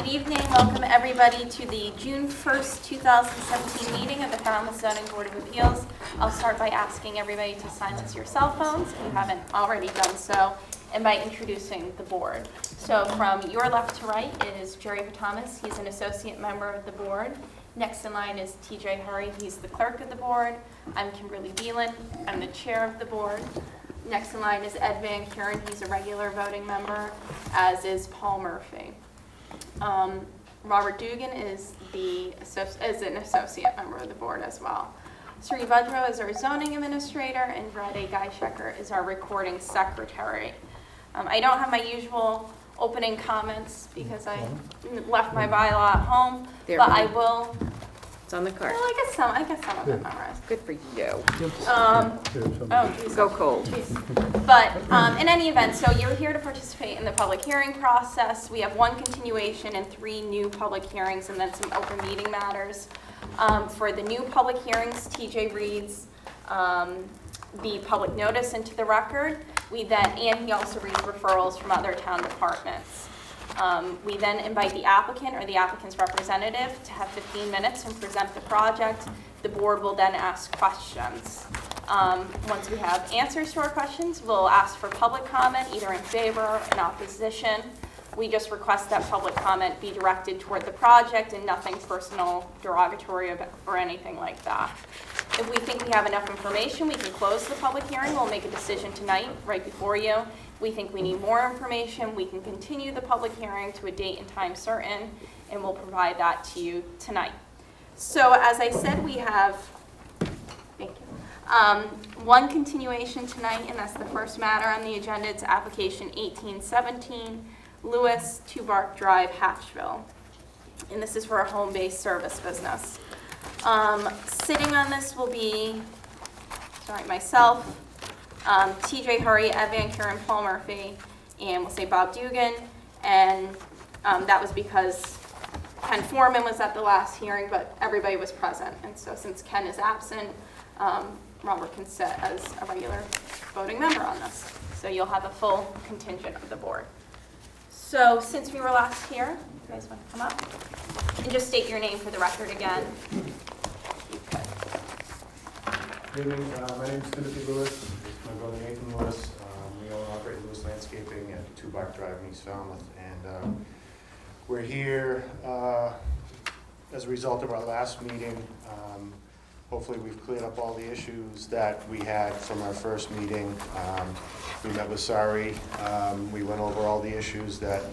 evening. Welcome everybody to the June 1st, 2017 meeting of the Falmouth Zoning Board of Appeals. I'll start by asking everybody to silence your cell phones if you haven't already done so, and by introducing the board. So from your left to right is Jerry Thomas. He's an associate member of the board. Next in line is TJ Hurry. He's the clerk of the board. I'm Kimberly Beelan. I'm the chair of the board. Next in line is Ed Van Kuren. He's a regular voting member, as is Paul Murphy. Robert Dugan is an associate member of the board as well. Sri Vajra is our zoning administrator, and Brad A. Geishecker is our recording secretary. I don't have my usual opening comments because I left my bylaw at home, but I will. It's on the card. Well, I guess some of it memorized. Good for you. Oh, geez. Go cold. Jeez. But in any event, so you're here to participate in the public hearing process. We have one continuation and 3 new public hearings, and then some open meeting matters. For the new public hearings, TJ reads the public notice into the record. And he also reads referrals from other town departments. We then invite the applicant or the applicant's representative to have 15 minutes and present the project. The board will then ask questions. Once we have answers to our questions, we'll ask for public comment, either in favor or in opposition. We just request that public comment be directed toward the project and nothing personal, derogatory, or anything like that. If we think we have enough information, we can close the public hearing. We'll make a decision tonight, right before you. If we think we need more information, we can continue the public hearing to a date and time certain, and we'll provide that to you tonight. So as I said, we have, thank you, one continuation tonight, and that's the first matter on the agenda. It's application 1817, Lewis, 2 Bark Drive, Hatchville. And this is for a home-based service business. Sitting on this will be, myself, TJ Hurry, Ed Van Kuren, Paul Murphy, and we'll say Bob Dugan. And that was because Ken Foreman was at the last hearing, but everybody was present. And so since Ken is absent, Robert can sit as a regular voting member on this. So you'll have a full contingent of the board. So since we were last here, you guys want to come up? And just state your name for the record again. Good evening. My name is Timothy Lewis. This is my brother Nathan Lewis. We own and operate Lewis Landscaping at 2 Bark Drive in East Falmouth. And we're here as a result of our last meeting. Hopefully we've cleared up all the issues that we had from our first meeting. We met with Sari. We went over all the issues that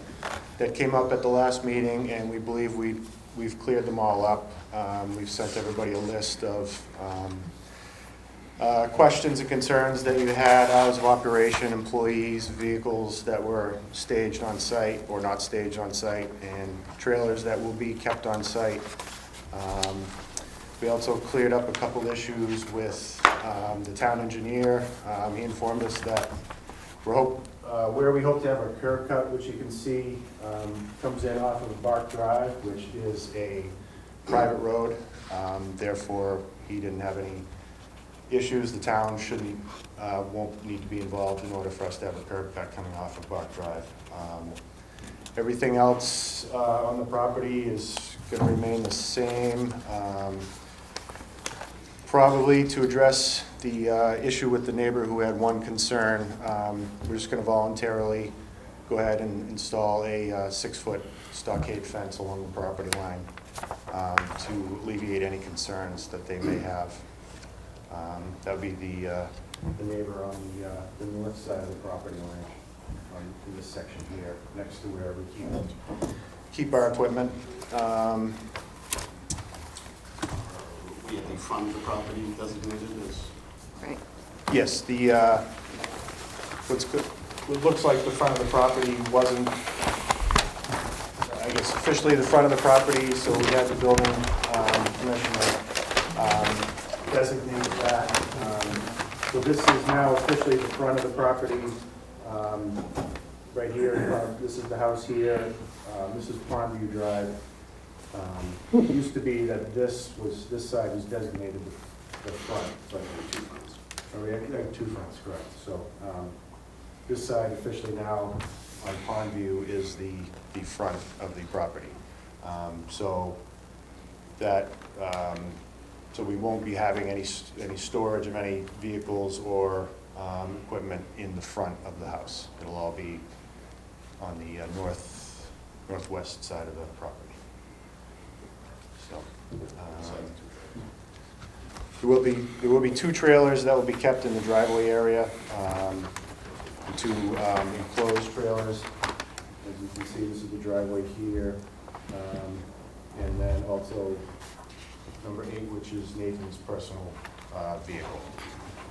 came up at the last meeting, and we believe we've cleared them all up. We've sent everybody a list of questions and concerns that you had, hours of operation, employees, vehicles that were staged on site or not staged on site, and trailers that will be kept on site. We also cleared up a couple issues with the town engineer. He informed us that where we hope to have our curb cut, which you can see comes in off of Bark Drive, which is a private road. Therefore, he didn't have any issues. The town won't need to be involved in order for us to have a curb cut coming off of Bark Drive. Everything else on the property is going to remain the same. Probably to address the issue with the neighbor who had one concern, we're just going to voluntarily go ahead and install a 6-foot stockade fence along the property line to alleviate any concerns that they may have. That would be the neighbor on the north side of the property line, in this section here, next to where we keep our equipment. We at the front of the property designated as? Right. Yes, what looks like the front of the property wasn't, I guess, officially the front of the property, so we had the building commissioner designate that. So this is now officially the front of the property. Right here in front, this is the house here. This is Pondview Drive. It used to be that this side was designated the front, but there are 2 fronts. Oh, we have 2 fronts, correct. So this side officially now on Pondview is the front of the property. So that, so we won't be having any storage of any vehicles or equipment in the front of the house. It'll all be on the northwest side of the property. So, there will be 2 trailers that will be kept in the driveway area, 2 enclosed trailers. As you can see, this is the driveway here, and then also number 8, which is Nathan's personal vehicle,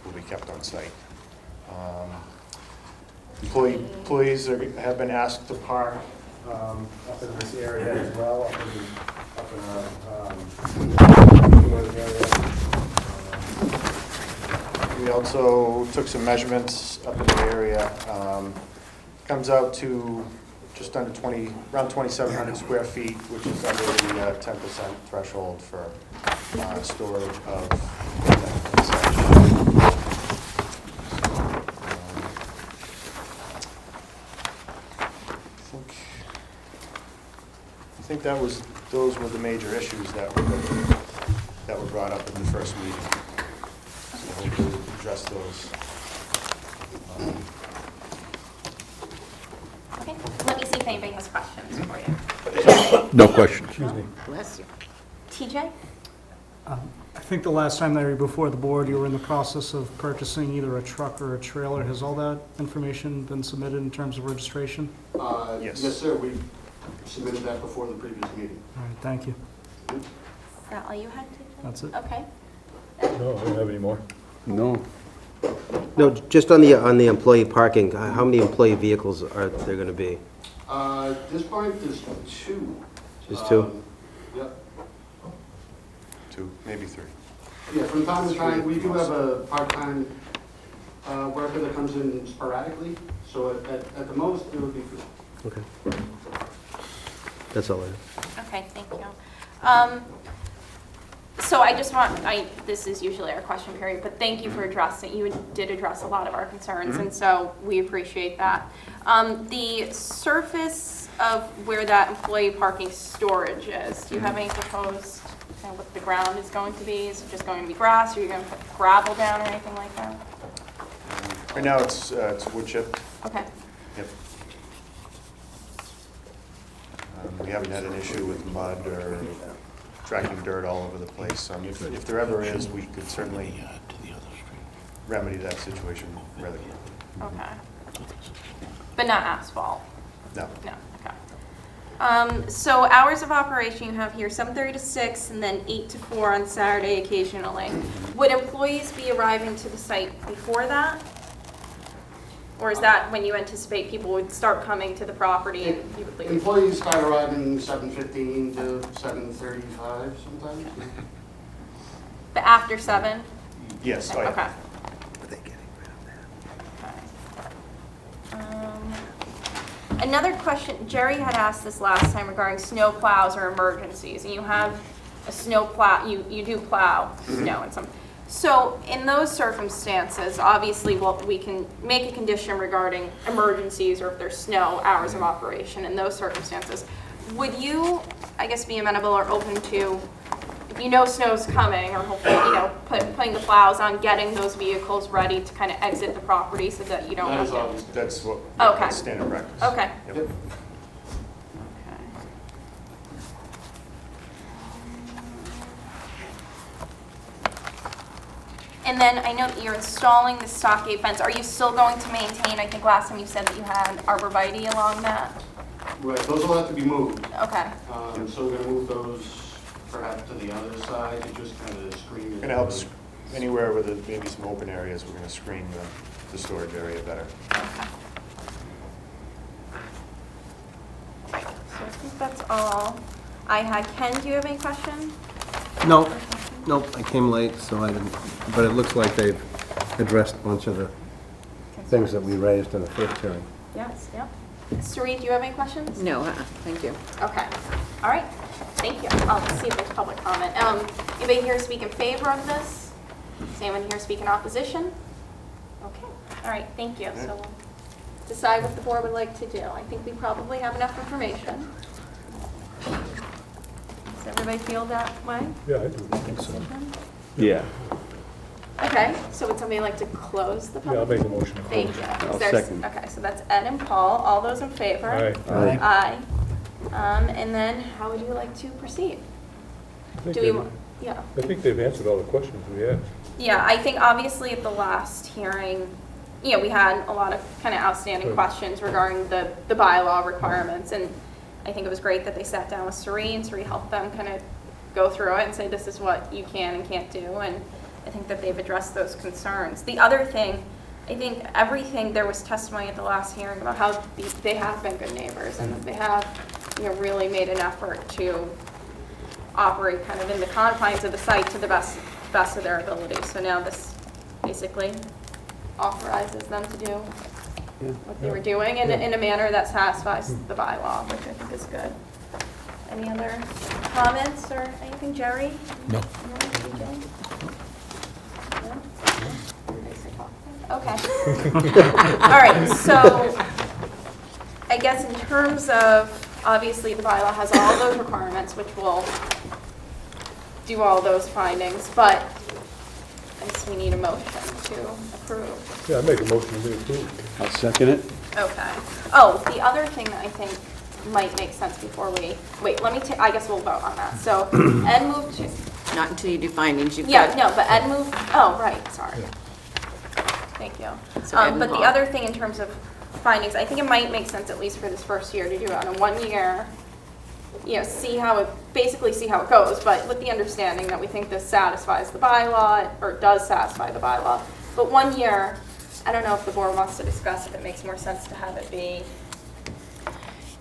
will be kept on site. Employees have been asked to park up in this area as well, up in our area. We also took some measurements up in the area. Comes out to just under around 2,700 square feet, which is under the 10% threshold for storage of I think those were the major issues that were brought up at the first meeting. So we'll address those. Okay, let me see if anybody has questions for you. No questions. Excuse me. Bless you. TJ? I think the last time they were before the board, you were in the process of purchasing either a truck or a trailer. Has all that information been submitted in terms of registration? Yes. Yes, sir, we submitted that before the previous meeting. All right, thank you. Is that all you had, TJ? That's it. Okay. No, I don't have any more. No. No, just on the employee parking, how many employee vehicles are there going to be? At this point, there's 2. Just 2? Yep. 2, maybe 3. Yeah, from time to time, we do have a part-time worker that comes in sporadically, so at the most, it would be 3. Okay. That's all I have. Okay, thank you. So I just this is usually our question period, but thank you for addressing, you did address a lot of our concerns, and so we appreciate that. The surface of where that employee parking storage is, do you have any proposed, kind of what the ground is going to be? Is it just going to be grass, or are you going to put gravel down or anything like that? Right now, it's wood chip. Okay, Yep. We haven't had an issue with mud or tracking dirt all over the place. If there ever is, we could certainly remedy that situation rather quickly. okay. But not asphalt? No. No, okay. So hours of operation you have here, 7:30 to 6, and then 8 to 4 on Saturday occasionally. Would employees be arriving to the site before that? Or is that when you anticipate people would start coming to the property and you would leave? Employees start arriving 7:15 to 7:35 sometimes. But after 7? Yes. Oh, yeah. Okay. Are they getting rid of that? Okay. Another question, Jerry had asked this last time regarding snow plows or emergencies, and you have a snow plow, you do plow snow and some. So in those circumstances, obviously, we can make a condition regarding emergencies or if there's snow, hours of operation in those circumstances. Would you, I guess, be amenable or open to, if you know snow's coming, or hopefully, putting the plows on, getting those vehicles ready to kind of exit the property so that you don't That have is to? obvious. That's what Okay. that's standard practice. Okay. Yep. Yep. And then I know that you're installing the stockade fence. Are you still going to maintain, I think last time you said that you had arborvitae along that? Right, those will have to be moved. Okay, So we're gonna move those perhaps to the other side to just kind of screen it. Going to help anywhere where there's maybe some open areas, we're going to screen the storage area better. okay. So I think that's all I had. Ken, do you have any questions? No, nope, I came late, so I didn't, but it looks like they've addressed a bunch of the things that we raised in the first hearing. Yes, yep. Sari, do you have any questions? No, thank you. Okay, all right, thank you. I'll see if there's public comment. Anybody here speak in favor of this? Does anyone here speak in opposition? Okay, all right, thank you. So we'll decide what the board would like to do. I think we probably have enough information. Does everybody feel that way? Yeah, I do think so. Yeah. Okay, so would somebody like to close the Yeah, I'll public? make a motion. Thank you. I'll Is there- second. Okay, so that's Ed and Paul. All those in favor? All right. Aye. And then how would you like to proceed? Do we, yeah. I think they've answered all the questions we asked. Yeah, I think obviously at the last hearing, we had a lot of kind of outstanding Right. questions regarding the bylaw requirements. And I think it was great that they sat down with Sari and Sari helped them kind of go through it and say, this is what you can and can't do. And I think that they've addressed those concerns. The other thing, I think everything, there was testimony at the last hearing about how they have been good neighbors and that they have, really made an effort to operate kind of in the confines of the site to the best of their ability. So now this basically authorizes them to do what they were doing in a manner that satisfies the bylaw, which I think is good. Any other comments or anything, Jerry? No. Okay. All right, so I guess in terms of, obviously the bylaw has all those requirements, which will do all those findings, but I guess we need a motion to approve. Yeah, I make a motion to approve. I'll second it. Okay. Oh, the other thing that I think might make sense before we, wait, let me take, I guess we'll vote on that. So Ed moved to, Not until you do findings, you've yeah, got. no, but Ed moved, oh, right, sorry. Thank you. So Ed and But the Paul. other thing in terms of findings, I think it might make sense, at least for this first year, to do it on a 1 year, basically see how it goes, but with the understanding that we think this satisfies the bylaw, or does satisfy the bylaw. But 1 year, I don't know if the board wants to discuss if it makes more sense to have it be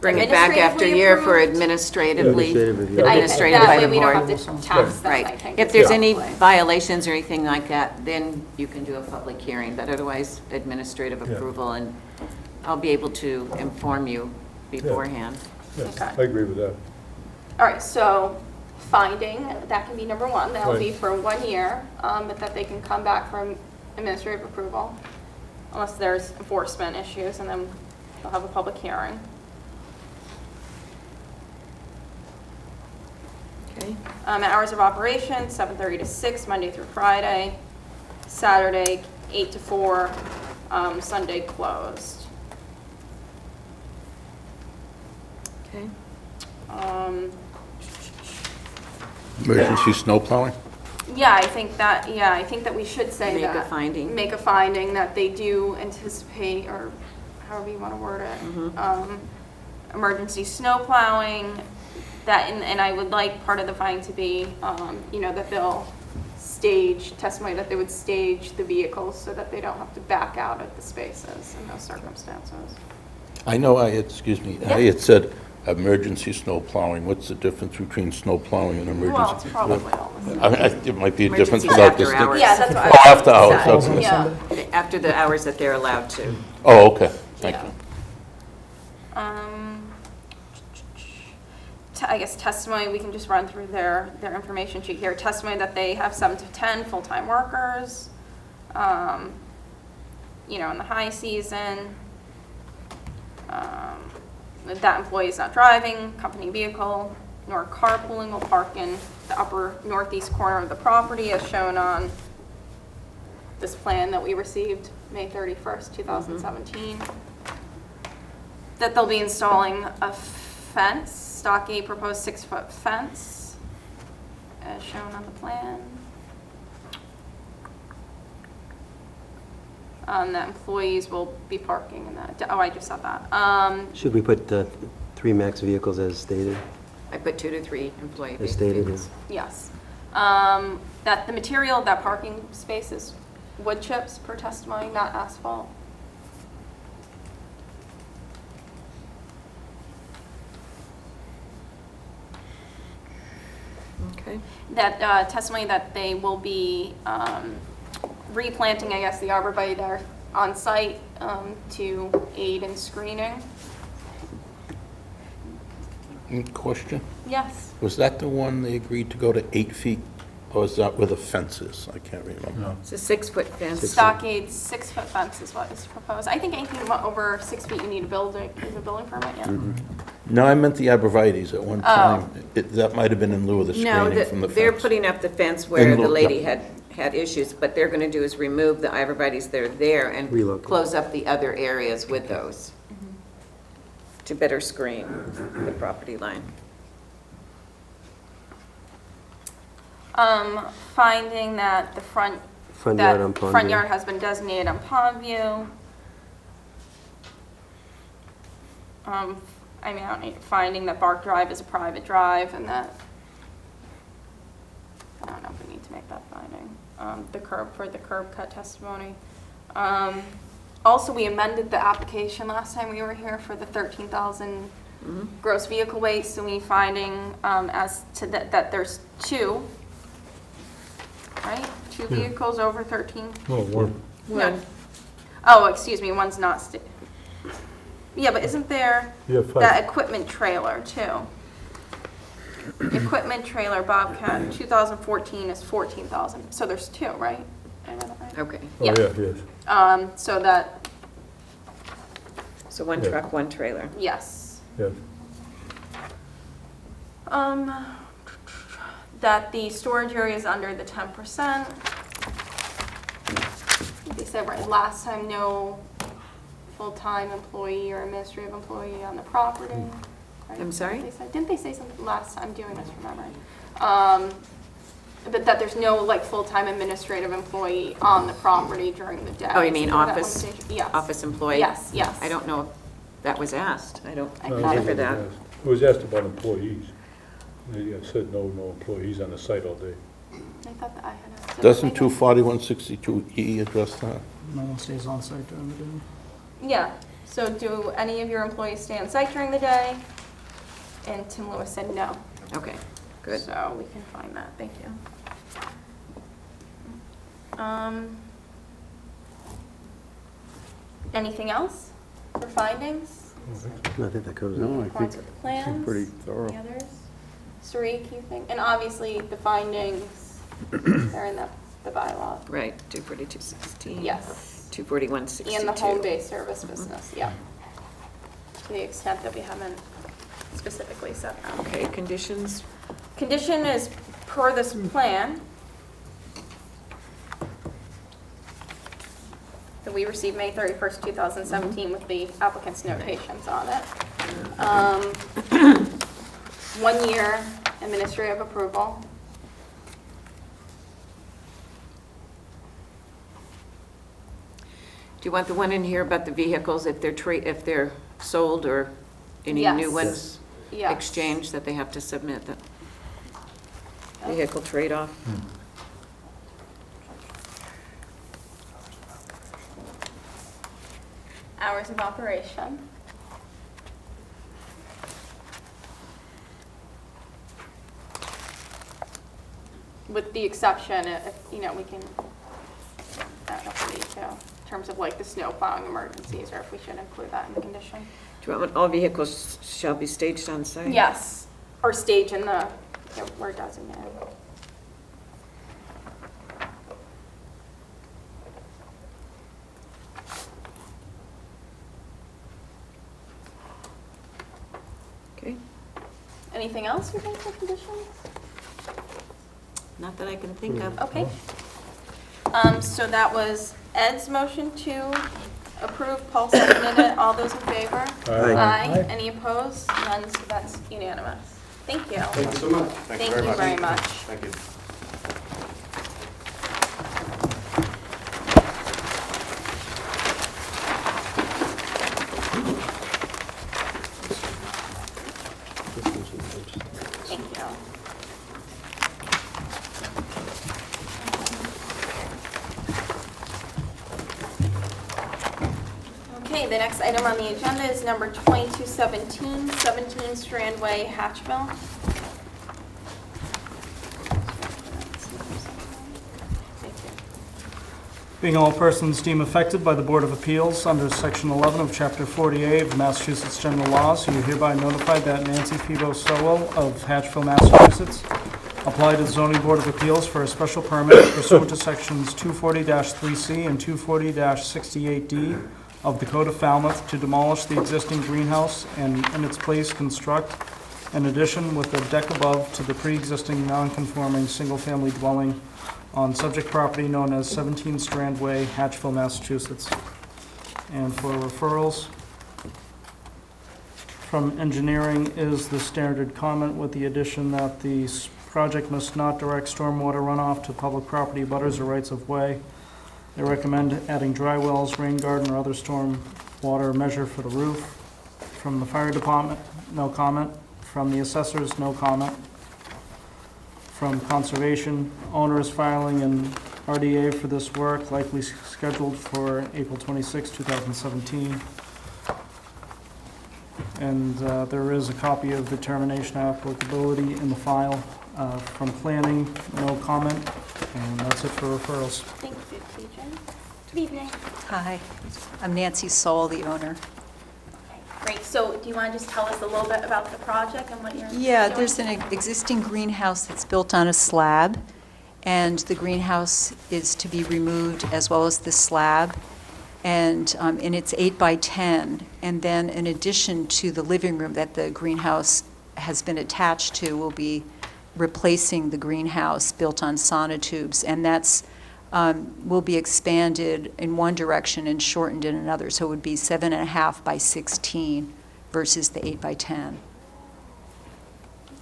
Bring it back after a year for administratively, administrative That by way the we don't board. have to tax them, I Right. think. If is there's the any way. violations or anything like that, then you can do a public hearing, but otherwise administrative Yeah. approval, and I'll be able to inform you beforehand. Yeah, Okay. I agree with that. All right, so finding, that can be number one, that will be Right. for 1 year, but that they can come back from administrative approval, unless there's enforcement issues, and then they'll have a public hearing. Okay? Hours of operation, 7:30 to 6, Monday through Friday, Saturday, 8 to 4, Sunday closed. Okay. Emergency snow plowing? I think that we should say Make a that. finding. Make a finding that they do anticipate, or however you want to word it, emergency snow plowing, that, and I would like part of the finding to be, that they'll testimony that they would stage the vehicles so that they don't have to back out at the spaces in those circumstances. I know I had said emergency snow plowing. What's the difference between snow plowing and Well, emergency? it's probably all the same. I mean, it might be a difference Emergencies without the after stick. hours. Yeah, that's what I. Oh, after hours, Sorry. okay. Yeah. After the hours that they're allowed to. Oh, okay, thank Yeah. you. I guess testimony, we can just run through their information sheet here. Testimony that they have 7 to 10 full-time workers, in the high season. That employee is not driving company vehicle, nor carpooling, will park in the upper northeast corner of the property as shown on this plan that we received May 31st, 2017. That they'll be installing a fence, stockade proposed 6-foot fence, as shown on the plan. That employees will be parking in that, I just said that. Should we put 3 max vehicles as stated? I put 2 to 3 employee As stated, vehicles. Yes. That the material of that parking space is wood chips per testimony, not asphalt. Okay. That testimony that they will be replanting, I guess, the arborvitae there on site to aid in screening. Question? Yes. Was that the one they agreed to go to 8 feet? Or is that where the fence is? I can't remember. It's a 6-foot fence. Stockade 6-foot fence is what is proposed. I think anything over 6 feet, you need a building permit, yeah. No, I meant the arborvitae's at one time. That might have been in lieu of the No, screening from the they're fence. putting up the fence where In the lieu, lady yeah. had issues. What they're gonna do is remove the arborvitae's that are there and Relocate. close up the other areas with those to better screen the property line. Finding that the front Front that yard on Pondview. front yard has been designated on Pondview. Finding that Bark Drive is a private drive and that, I don't know if we need to make that finding. The curb cut testimony. Also, we amended the application last time we were here for the 13,000 gross vehicle weight, so we finding, as to that there's two, right? Two vehicles over 13. Oh, one. No. Oh, excuse me, one's not, yeah, but isn't there Yeah, that five. equipment trailer too? Equipment trailer Bobcat 2014 is 14,000, so there's two, right? I read that right? Okay, Oh, Yeah. yeah, yes, So that, so one Yeah. truck, one trailer. yes. yes. That the storage area is under the 10%. They said right last time, no full-time employee or administrative employee on the property. Right? I'm sorry? Didn't they say something last time, I'm doing this from memory? That there's no like full-time administrative employee on the property during the day. Oh, you mean So that office? one station- Yes. Office employee? Yes, yes. I don't know if that was asked. I don't I No, thought remember it- that. It was asked about employees. They said no employees on the site all day. I thought that I had asked. Doesn't 24162E address that? No one stays on site during the day. Yeah, so do any of your employees stay on site during the day? And Tim Lewis said no. Okay, good. So we can find that, thank you. Anything else for findings? I think that covers it. No, I Compliance think with the plans? it's pretty thorough. Any others? Sariq, you think? And obviously, the findings, they're in the bylaw. Right, 24216. Yes. 24162. And the home-based service business, yeah. To the extent that we haven't specifically said that. Okay, conditions, Condition is per this plan that we received May 31st, 2017 with the applicant's notations on it. 1 year administrative approval. do you want the one in here about the vehicles, if they're sold or any new Yes. ones Yes. exchanged, that they have to submit the vehicle trade-off? Hours of operation. With the exception, if, we can, I don't know if we need to, in terms of like the snow plowing emergencies, or if we should include that in the condition. Do you want all vehicles shall be staged on site? Yes, or stage in the, where designated. Okay, Anything else you think for conditions? not that I can think of. Okay. So that was Ed's motion to approve, Paul seconded it, all those in favor? Aye. Any opposed? None, so that's unanimous. Thank you. Thank you so much. Thank you very much. Thank you. Thank you. Okay, the next item on the agenda is number 2217, 17 Strandway, Hatchville. Thank you. Being all persons deemed affected by the Board of Appeals under Section 11 of Chapter 48 of Massachusetts General Laws, you are hereby notified that Nancy Peebo Sowell of Hatchville, Massachusetts, applied to the Zoning Board of Appeals for a special permit pursuant to Sections 240-3C and 240-68D of the Code of Falmouth to demolish the existing greenhouse and in its place construct an addition with a deck above to the pre-existing non-conforming single-family dwelling on subject property known as 17 Strand Way, Hatchville, Massachusetts. And for referrals from engineering is the standard comment with the addition that the project must not direct stormwater runoff to public property, butters, or rights of way. They recommend adding dry wells, rain garden, or other storm water measure for the roof. From the fire department, no comment. From the assessors, no comment. From conservation, owner is filing an RDA for this work, likely scheduled for April 26, 2017. And there is a copy of the determination of applicability in the file. From planning, no comment. And that's it for referrals. Thank you, Tejan. Good evening. Hi, I'm Nancy Soul, the owner. Okay, great. So do you want to just tell us a little bit about the project and what you're Yeah, doing? there's an existing greenhouse that's built on a slab, and the greenhouse is to be removed as well as the slab. And it's 8 by 10. And then in addition to the living room that the greenhouse has been attached to, will be replacing the greenhouse built on sonotubes, and that's will be expanded in one direction and shortened in another. So it would be 7.5 by 16 versus the 8 by 10.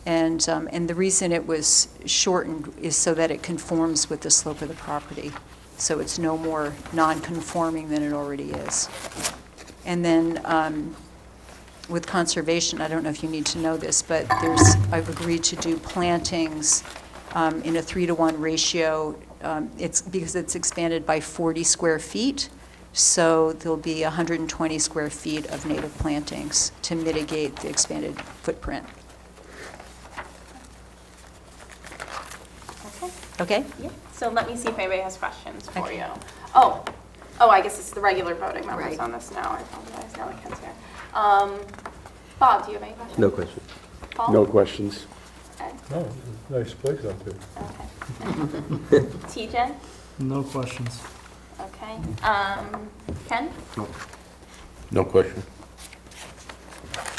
And the reason it was shortened is so that it conforms with the slope of the property. So it's no more non-conforming than it already is. And then with conservation, I don't know if you need to know this, but I've agreed to do plantings in a 3-to-1 ratio. It's because it's expanded by 40 square feet, so there'll be 120 square feet of native plantings to mitigate the expanded footprint. Okay. Okay? Yeah. So let me see if anybody has questions for Okay. you. Oh, I guess it's the regular voting members Right. on this now. I apologize. Now I can't see. Bob, do you have any questions? No question. Paul? No questions. Okay. Oh, nice place out there. Okay. Tejan? No questions. Okay. Ken? No question.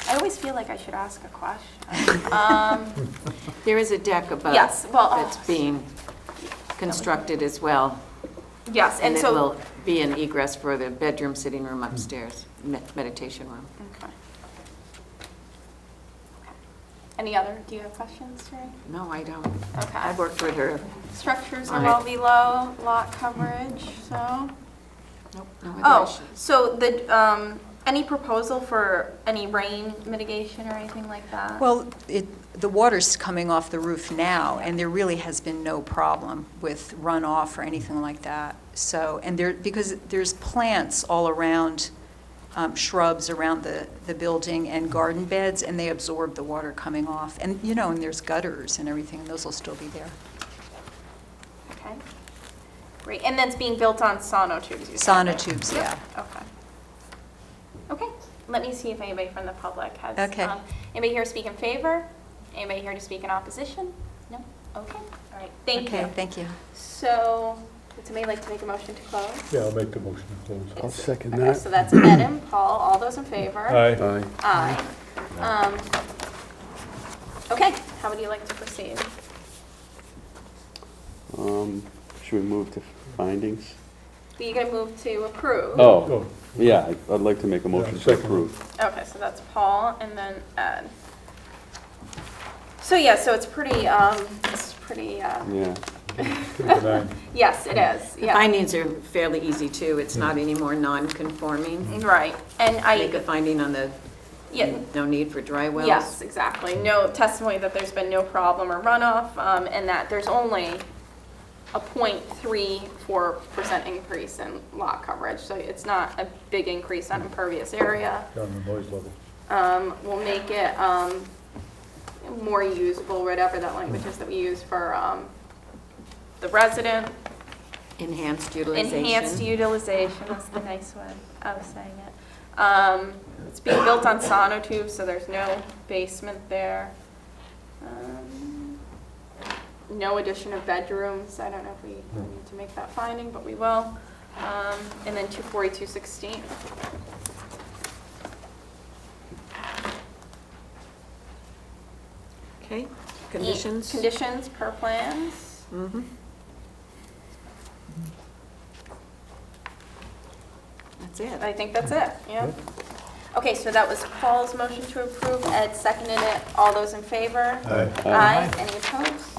I always feel like I should ask a question. There is a deck above. Yes, well, That's being constructed as well. Yes, and And it so. will be an egress for the bedroom, sitting room upstairs, meditation room. Okay. Any other, do you have questions, Terry? No, I don't. Okay. I've worked with her. Structures are On it. well below lot coverage, so. Nope, no other Oh, issues. so the, any proposal for any rain mitigation or anything like that? Well, the water's coming off the roof now, and there really has been no problem with runoff or anything like that. So, and because there's plants all around, shrubs around the building and garden beds, and they absorb the water coming off. And, and there's gutters and everything, and those will still be there. Okay. Great, and then it's being built on sonotubes, you said, right? Sonotubes, yeah. Okay. Okay, let me see if anybody from the public has. Okay. Anybody here to speak in favor? Anybody here to speak in opposition? No? Okay, all right, thank you. Okay, thank you. So, would somebody like to make a motion to close? Yeah, I'll make the motion to close. I'll second Okay, that. so that's Ed and Paul, all those in favor? Aye. Aye. Aye. Okay, how would you like to proceed? Should we move to findings? Are you going to move to approve? Oh, Oh, yeah, I'd like to make a motion to second. approve. Okay, so that's Paul and then Ed. So yeah, so it's pretty, Yeah. pretty benign. yes, it is, The yeah. findings are fairly easy, too. It's not any more non-conforming. Right, and Make a finding on the, yeah, no need for dry wells. yes, exactly. No testimony that there's been no problem or runoff, and that there's only a 0.34% increase in lot coverage. So it's not a big increase on impervious area. Down the noise level. We'll make it more usable, whatever that language is that we use for the resident. Enhanced utilization. Enhanced utilization, that's the nice way of saying it. It's being built on sonotubes, so there's no basement there. No addition of bedrooms. I don't know if we need to make that finding, but we will. And then 24216. Okay, conditions? Conditions per plans. Mhm. That's it. I think that's it, yeah. Okay, so that was Paul's motion to approve. Ed seconded it. All those in favor? Aye. Aye. Any opposed?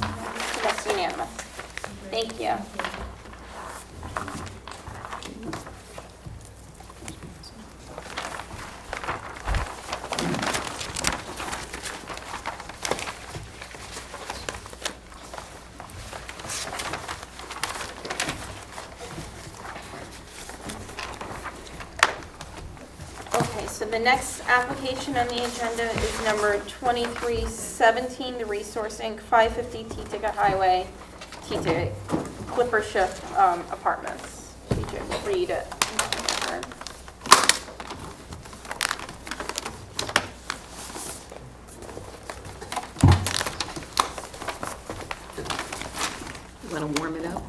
That's unanimous. Thank you. Okay, so the next application on the agenda is number 2317, the Resource Inc., 550 T-Ticket Highway, T-Ticket Clipper Ship Apartments. TJ will read it. Want to warm it up?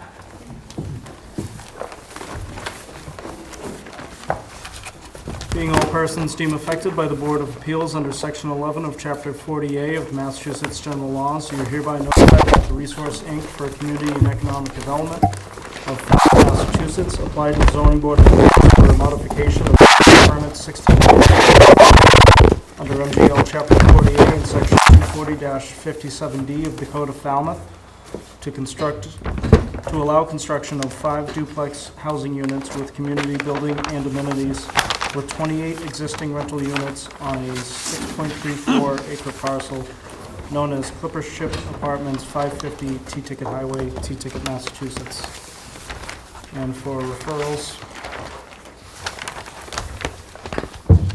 Being all persons deemed affected by the Board of Appeals under Section 11 of Chapter 40A of Massachusetts General Laws, you are hereby notified that the Resource Inc. for Community and Economic Development of Massachusetts applied to the Zoning Board of Appeals for a modification of Permit 16 under MGL Chapter 40A and Section 240-57D of the Code of Falmouth to allow construction of 5 duplex housing units with community building and amenities with 28 existing rental units on a 6.34 acre parcel known as Clipper Ship Apartments, 550 T-Ticket Highway, T-Ticket, Massachusetts. And for referrals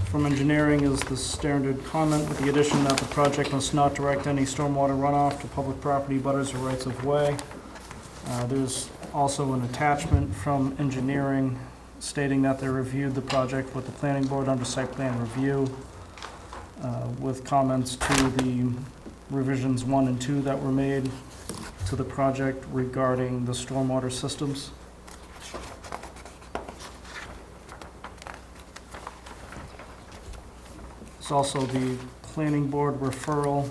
from engineering is the standard comment with the addition that the project must not direct any stormwater runoff to public property, butters, or rights of way. There's also an attachment from engineering stating that they reviewed the project with the planning board under site plan review with comments to the revisions 1 and 2 that were made to the project regarding the stormwater systems. There's also the planning board referral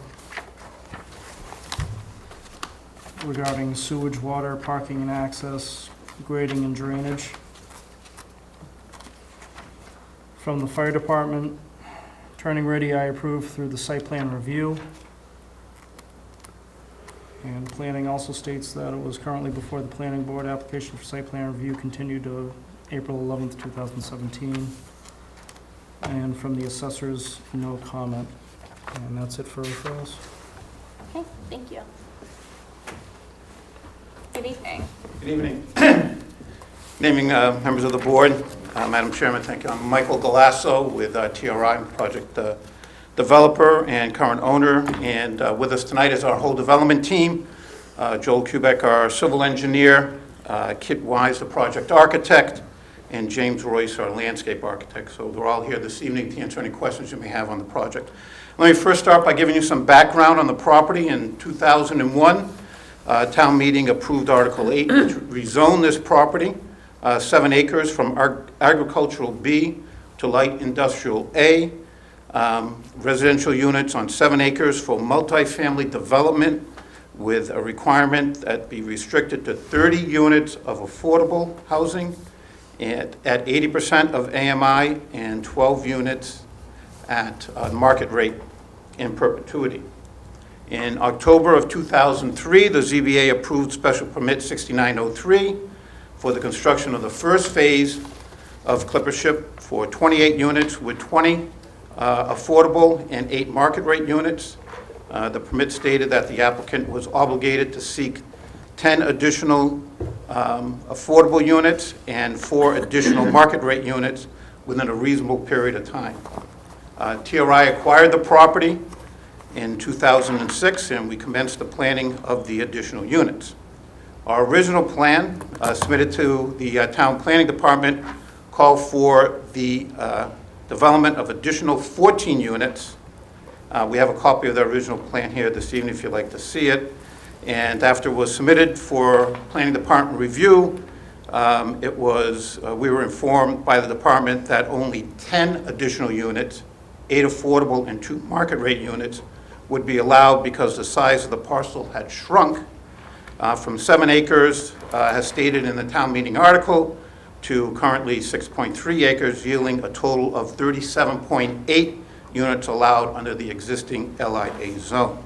regarding sewage, water, parking and access, grading and drainage. From the fire department, turning ready, I approve through the site plan review. And planning also states that it was currently before the planning board. Application for site plan review continued to April 11th, 2017. And from the assessors, no comment. And that's it for referrals. Okay, thank you. Good evening. Good evening. Naming members of the board, Madam Chairman, thank you. I'm Michael Galasso with TRI, project developer and current owner. And with us tonight is our whole development team. Joel Kubek, our civil engineer, Kit Wise, the project architect, and James Royce, our landscape architect. So they're all here this evening to answer any questions you may have on the project. Let me first start by giving you some background on the property. In 2001, town meeting approved Article 8, which rezoned this property, 7 acres from agricultural B to light industrial A, residential units on 7 acres for multifamily development with a requirement that be restricted to 30 units of affordable housing at 80% of AMI and 12 units at market rate in perpetuity. In October of 2003, the ZBA approved Special Permit 6903 for the construction of the first phase of Clipper Ship for 28 units with 20 affordable and 8 market rate units. The permit stated that the applicant was obligated to seek 10 additional affordable units and 4 additional market rate units within a reasonable period of time. TRI acquired the property in 2006, and we commenced the planning of the additional units. Our original plan submitted to the town planning department called for the development of additional 14 units. We have a copy of the original plan here this evening if you'd like to see it. And after it was submitted for planning department review, we were informed by the department that only 10 additional units, 8 affordable and 2 market rate units, would be allowed because the size of the parcel had shrunk from 7 acres, as stated in the town meeting article, to currently 6.3 acres, yielding a total of 37.8 units allowed under the existing LIA zone.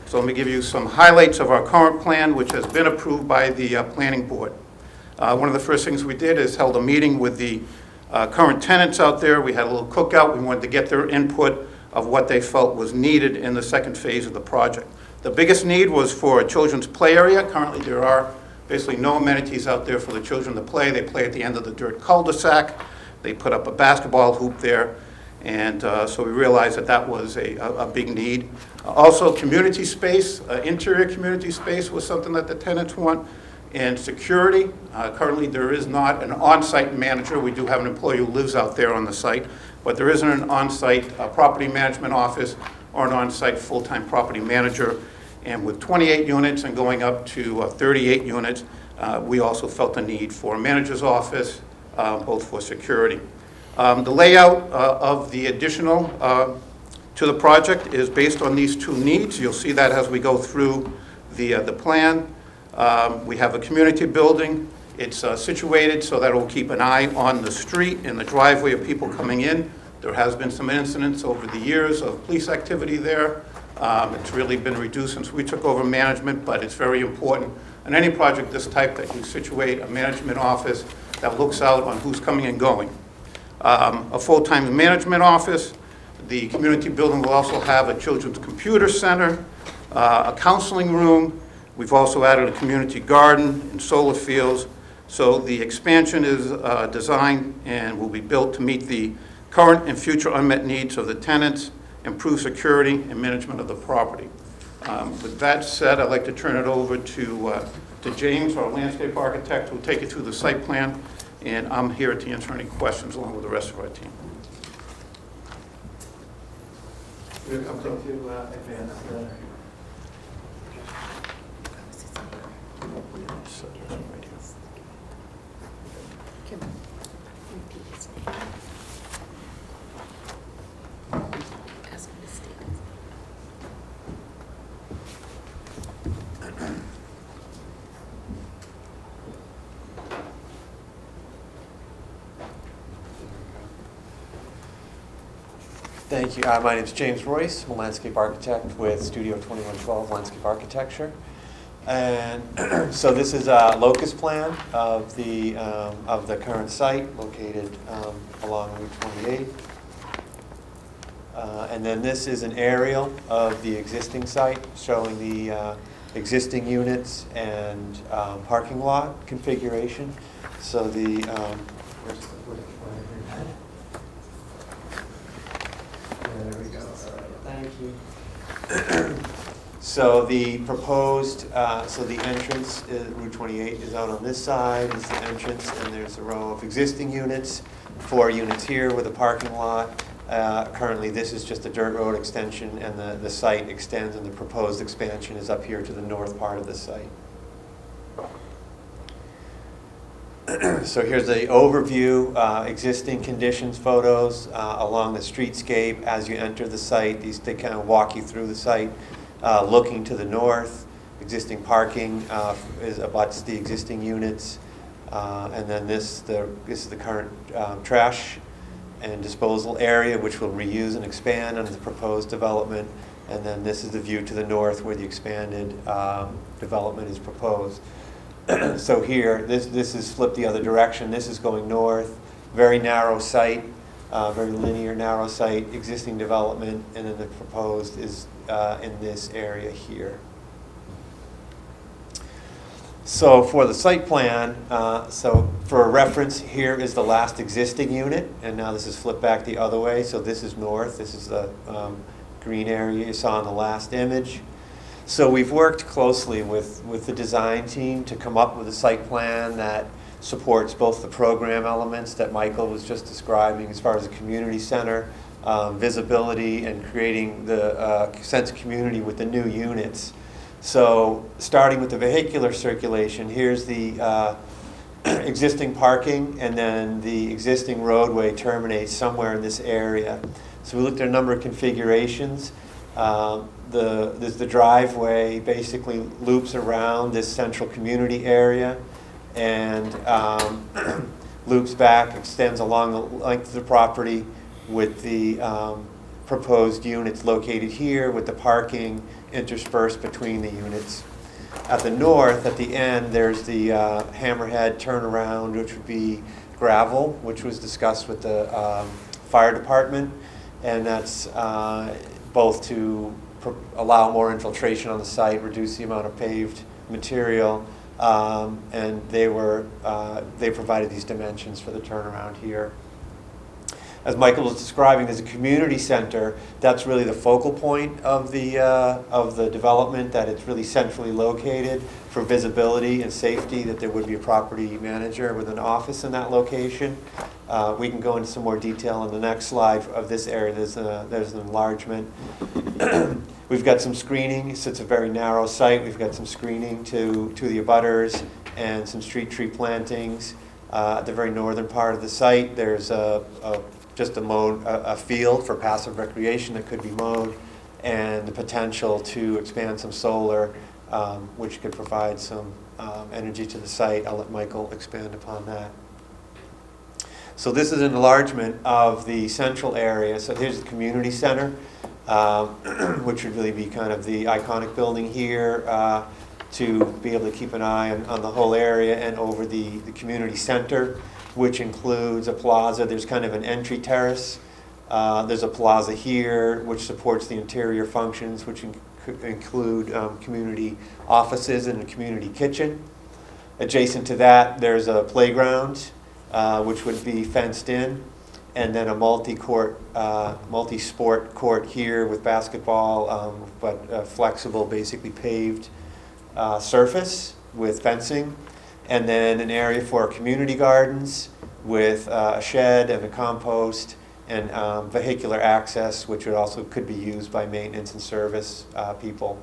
So let me give you some highlights of our current plan, which has been approved by the planning board. One of the first things we did is held a meeting with the current tenants out there. We had a little cookout. We wanted to get their input of what they felt was needed in the second phase of the project. The biggest need was for a children's play area. Currently, there are basically no amenities out there for the children to play. They play at the end of the dirt cul-de-sac. They put up a basketball hoop there. And so we realized that that was a big need. Also, community space, interior community space was something that the tenants want. And security, currently there is not an on-site manager. We do have an employee who lives out there on the site, but there isn't an on-site property management office or an on-site full-time property manager. And with 28 units and going up to 38 units, we also felt the need for a manager's office, both for security. The layout of the additional to the project is based on these 2 needs. You'll see that as we go through the plan. We have a community building. It's situated so that it will keep an eye on the street and the driveway of people coming in. There has been some incidents over the years of police activity there. It's really been reduced since we took over management, but it's very important in any project this type that you situate a management office that looks out on who's coming and going. A full-time management office. The community building will also have a children's computer center, a counseling room. We've also added a community garden and solar fields. So the expansion is designed and will be built to meet the current and future unmet needs of the tenants, improve security and management of the property. With that said, I'd like to turn it over to James, our landscape architect, who will take you through the site plan, and I'm here to answer any questions along with the rest of our team. Thank you. My name is James Royce. I'm a landscape architect with Studio 2112 Landscape Architecture. And so this is a locus plan of the current site located along Route 28. And then this is an aerial of the existing site showing the existing units and parking lot configuration. So the where's the there we go. All right, thank you. So the proposed, so the entrance, Route 28 is out on this side, is the entrance, and there's a row of existing units, 4 units here with a parking lot. Currently this is just a dirt road extension, and the site extends, and the proposed expansion is up here to the north part of the site. So here's the overview, existing conditions photos along the streetscape as you enter the site. They kind of walk you through the site. Looking to the north, existing parking abuts the existing units. And then this is the current trash and disposal area, which will reuse and expand under the proposed development. And then this is the view to the north where the expanded development is proposed. So here, this is flipped the other direction. This is going north, very narrow site, very linear, narrow site, existing development, and then the proposed is in this area here. So for the site plan, so for a reference, here is the last existing unit, and now this is flipped back the other way. So this is north. This is the green area you saw in the last image. So we've worked closely with the design team to come up with a site plan that supports both the program elements that Michael was just describing as far as the community center, visibility, and creating the sense of community with the new units. So starting with the vehicular circulation, here's the existing parking, and then the existing roadway terminates somewhere in this area. So we looked at a number of configurations. The driveway basically loops around this central community area and loops back, extends along the length of the property with the proposed units located here with the parking interspersed between the units. At the north, at the end, there's the hammerhead turnaround, which would be gravel, which was discussed with the fire department, and that's both to allow more infiltration on the site, reduce the amount of paved material, and they provided these dimensions for the turnaround here. As Michael was describing, there's a community center. That's really the focal point of the development, that it's really centrally located for visibility and safety, that there would be a property manager with an office in that location. We can go into some more detail on the next slide of this area. There's an enlargement. We've got some screening, so it's a very narrow site. We've got some screening to the abutters and some street tree plantings. At the very northern part of the site, there's just a field for passive recreation that could be mowed, and the potential to expand some solar, which could provide some energy to the site. I'll let Michael expand upon that. So this is an enlargement of the central area. So here's the community center, which would really be kind of the iconic building here, to be able to keep an eye on the whole area and over the community center, which includes a plaza. There's kind of an entry terrace. There's a plaza here, which supports the interior functions, which include community offices and a community kitchen. Adjacent to that, there's a playground, which would be fenced in, and then a multi-sport court here with basketball, but flexible, basically paved surface with fencing. And then an area for community gardens with a shed and a compost and vehicular access, which could be used by maintenance and service people.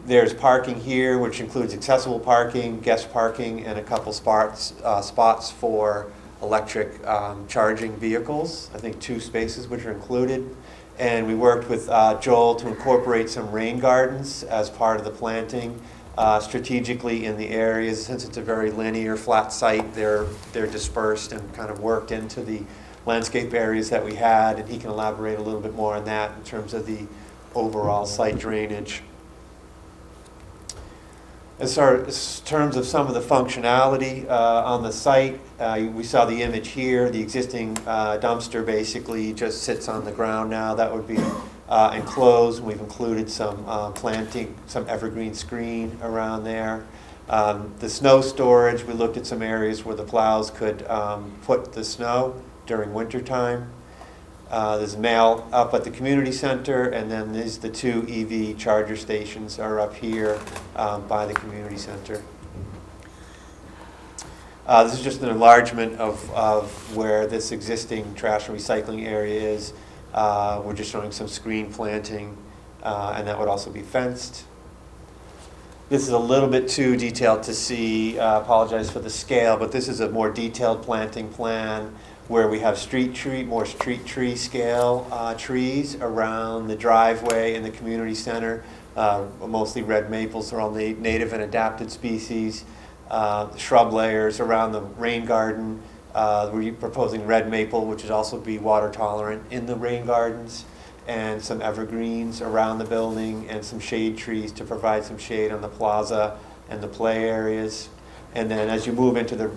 There's parking here, which includes accessible parking, guest parking, and a couple spots for electric charging vehicles. I think 2 spaces which are included. And we worked with Joel to incorporate some rain gardens as part of the planting. Strategically in the areas, since it's a very linear, flat site, they're dispersed and kind of worked into the landscape areas that we had, and he can elaborate a little bit more on that in terms of the overall site drainage. As far as terms of some of the functionality on the site, we saw the image here. The existing dumpster basically just sits on the ground now. That would be enclosed. We've included some planting, some evergreen screen around there. The snow storage, we looked at some areas where the plows could put the snow during winter time. There's mail up at the community center, and then there's the 2 EV charger stations are up here by the community center. This is just an enlargement of where this existing trash and recycling area is. We're just showing some screen planting, and that would also be fenced. This is a little bit too detailed to see. Apologize for the scale, but this is a more detailed planting plan where we have more street tree scale trees around the driveway in the community center. Mostly red maples. They're all native and adapted species. Shrub layers around the rain garden. We're proposing red maple, which would also be water tolerant in the rain gardens, and some evergreens around the building, and some shade trees to provide some shade on the plaza and the play areas. And then as you move into the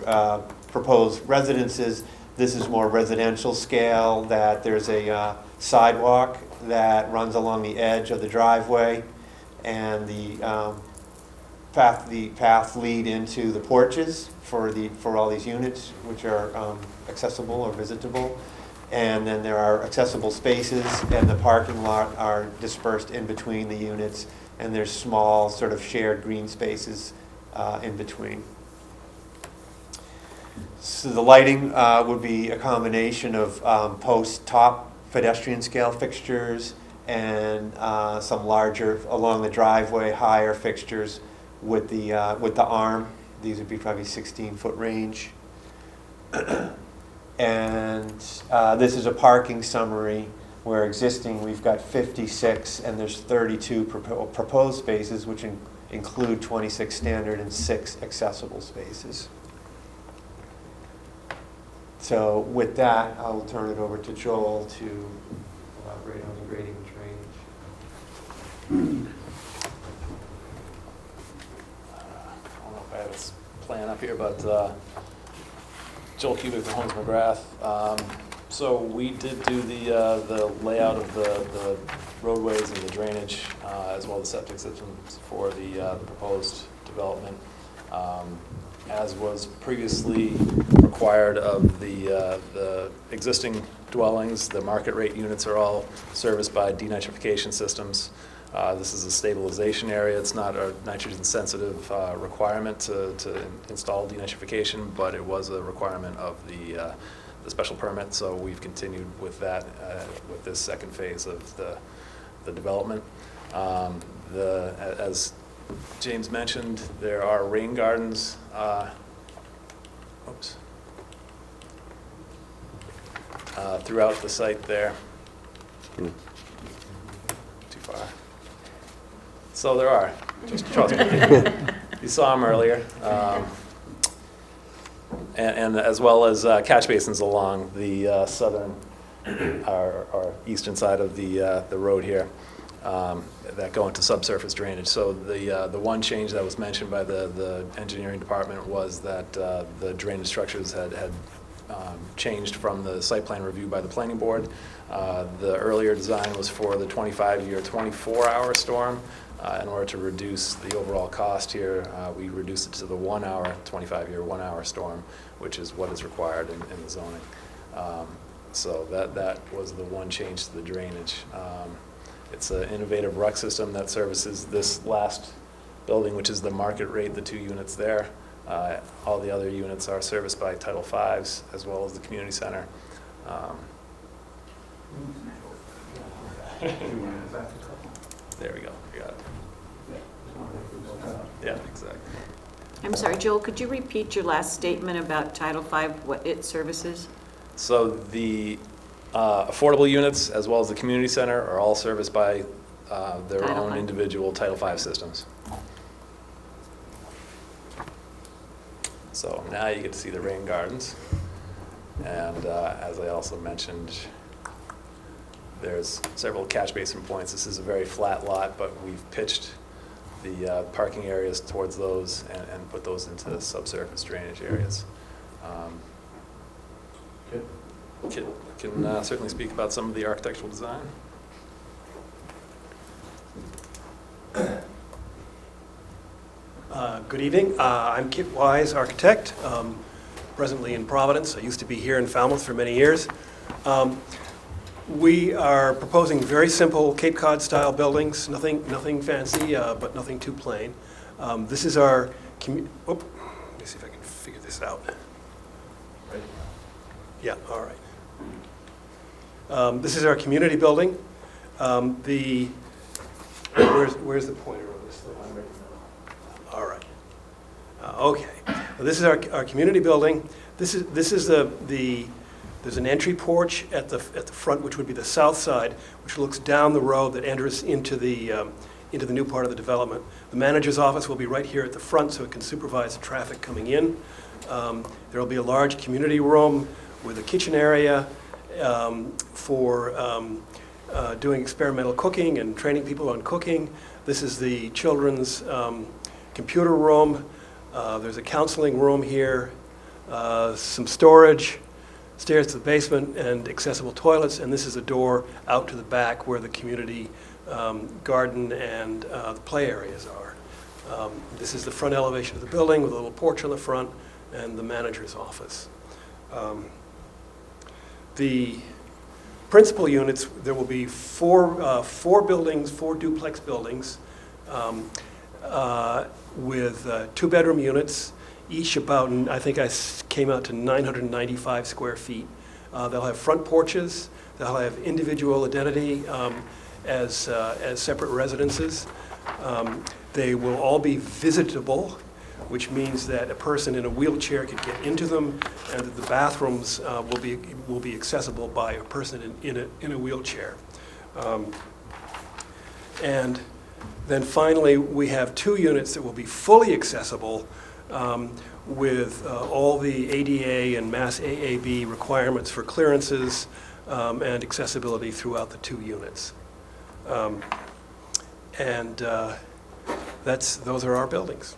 proposed residences, this is more residential scale, that there's a sidewalk that runs along the edge of the driveway, and the path lead into the porches for all these units, which are accessible or visitable. And then there are accessible spaces, and the parking lot are dispersed in between the units, and there's small sort of shared green spaces in between. So the lighting would be a combination of post-top pedestrian scale fixtures and some larger along the driveway, higher fixtures with the arm These would be probably 16-foot range. And this is a parking summary where existing we've got 56 and there's 32 proposed spaces, which include 26 standard and 6 accessible spaces. So with that, I'll turn it over to Joel to elaborate on the grading and drainage. I don't know if I have this plan up here, but Joel Kubik from Holmes McGrath. So we did do the layout of the roadways and the drainage, as well as septic systems for the proposed development. As was previously required of the existing dwellings, the market rate units are all serviced by denitrification systems. This is a stabilization area. It's not a nitrogen-sensitive requirement to install denitrification, but it was a requirement of the special permit, so we've continued with that with this second phase of the development. As James mentioned, there are rain gardens. Throughout the site there. Too far. So there are. Just trust me. You saw them earlier. And as well as catch basins along the southern or eastern side of the road here that go into subsurface drainage. So the one change that was mentioned by the engineering department was that the drainage structures had changed from the site plan review by the planning board. The earlier design was for the 25-year, 24-hour storm. In order to reduce the overall cost here, we reduced it to the 1-hour, 25-year, 1-hour storm, which is what is required in the zoning. So that was the one change to the drainage. It's an innovative RUC system that services this last building, which is the market rate, the 2 units there. All the other units are serviced by Title V's as well as the community center. There we go. You got it. Yeah, exactly. I'm sorry, Joel, could you repeat your last statement about Title V, what it services? So the affordable units as well as the community center are all serviced by their Title own V. individual Title V systems. So now you get to see the rain gardens. And as I also mentioned, there's several catch basin points. This is a very flat lot, but we've pitched the parking areas towards those and put those into subsurface drainage areas. Can certainly speak about some of the architectural design. Good evening. I'm Kit Wise, architect, presently in Providence. I used to be here in Falmouth for many years. We are proposing very simple Cape Cod-style buildings, nothing fancy, but nothing too plain. This is our let me see if I can figure this out. Right. Yeah, all right. This is our community building. Where's the pointer on this thing? All right. Okay. Well, this is our community building. This is there's an entry porch at the front, which would be the south side, which looks down the road that enters into the new part of the development. The manager's office will be right here at the front, so it can supervise the traffic coming in. There will be a large community room with a kitchen area for doing experimental cooking and training people on cooking. This is the children's computer room. There's a counseling room here, some storage, stairs to the basement, and accessible toilets. And this is a door out to the back where the community garden and the play areas are. This is the front elevation of the building with a little porch on the front and the manager's office. The principal units, there will be four buildings, 4 duplex buildings with 2-bedroom units, each about, I think I came out to 995 square feet. They'll have front porches, they'll have individual identity as separate residences. They will all be visitable which means that a person in a wheelchair could get into them, and that the bathrooms will be accessible by a person in a wheelchair. And then finally, we have 2 units that will be fully accessible with all the ADA and Mass AAB requirements for clearances and accessibility throughout the 2 units. Those are our buildings.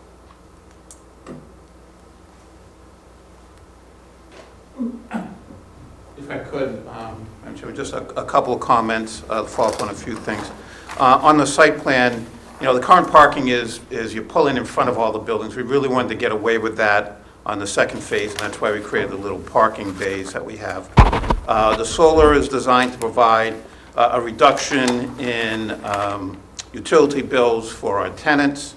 If I could, Madam Chairman, just a couple of comments, follow up on a few things. On the site plan, you know, the current parking is you pull in front of all the buildings. We really wanted to get away with that on the second phase, and that's why we created the little parking bays that we have. The solar is designed to provide a reduction in utility bills for our tenants.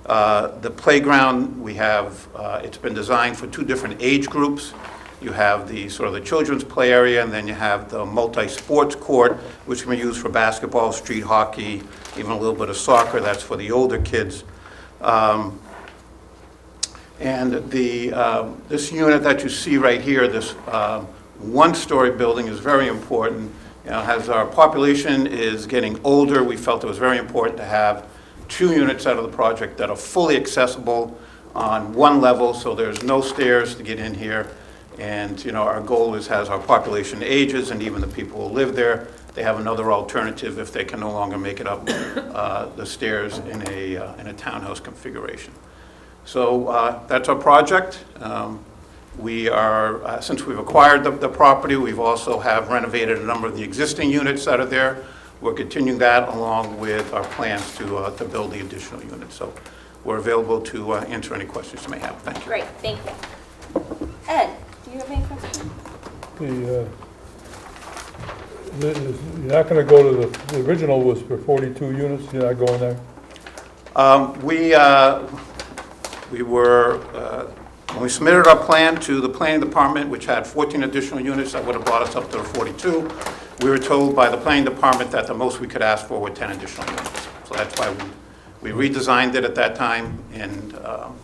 The playground, we have, it's been designed for 2 different age groups. You have the sort of the children's play area, and then you have the multi-sports court, which can be used for basketball, street hockey, even a little bit of soccer. That's for the older kids. And this unit that you see right here, this 1-story building, is very important. You know, as our population is getting older, we felt it was very important to have 2 units out of the project that are fully accessible on 1 level, so there's no stairs to get in here. And, you know, our goal is, as our population ages and even the people who live there, they have another alternative if they can no longer make it up the stairs in a townhouse configuration. So that's our project. We are, since we've acquired the property, we've also have renovated a number of the existing units that are there. We're continuing that along with our plans to build the additional units. So we're available to answer any questions you may have. Thank you. Great, thank you. Ed, do you have any questions? You're not going to go to the original was for 42 units, you're not going there? We were, when we submitted our plan to the planning department, which had 14 additional units, that would have brought us up to the 42. We were told by the planning department that the most we could ask for were 10 additional units. So that's why we redesigned it at that time, and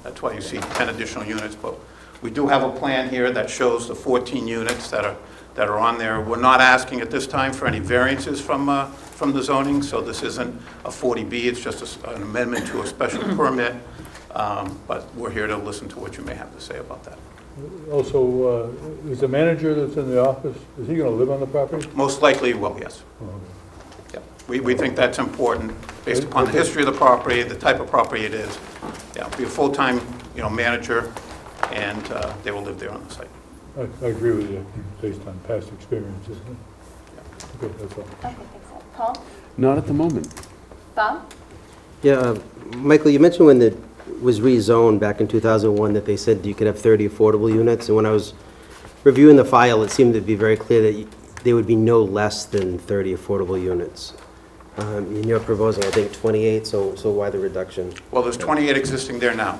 that's why you see 10 additional units. But we do have a plan here that shows the 14 units that are on there. We're not asking at this time for any variances from the zoning, so this isn't a 40B, it's just an amendment to a special permit. But we're here to listen to what you may have to say about that. Also, is the manager that's in the office, is he going to live on the property? Most likely, well, yes. Oh, okay. Yeah. We think that's important based upon the history of the property, the type of property it is. Yeah, be a full-time, you know, manager, and they will live there on the site. I agree with you, based on past experiences. Okay, that's all. Okay, thanks. Paul? Not at the moment. Bob? Yeah, Michael, you mentioned when it was rezoned back in 2001 that they said you could have 30 affordable units, and when I was reviewing the file, it seemed to be very clear that there would be no less than 30 affordable units. And you're proposing, I think, 28, so why the reduction? Well, there's 28 existing there now.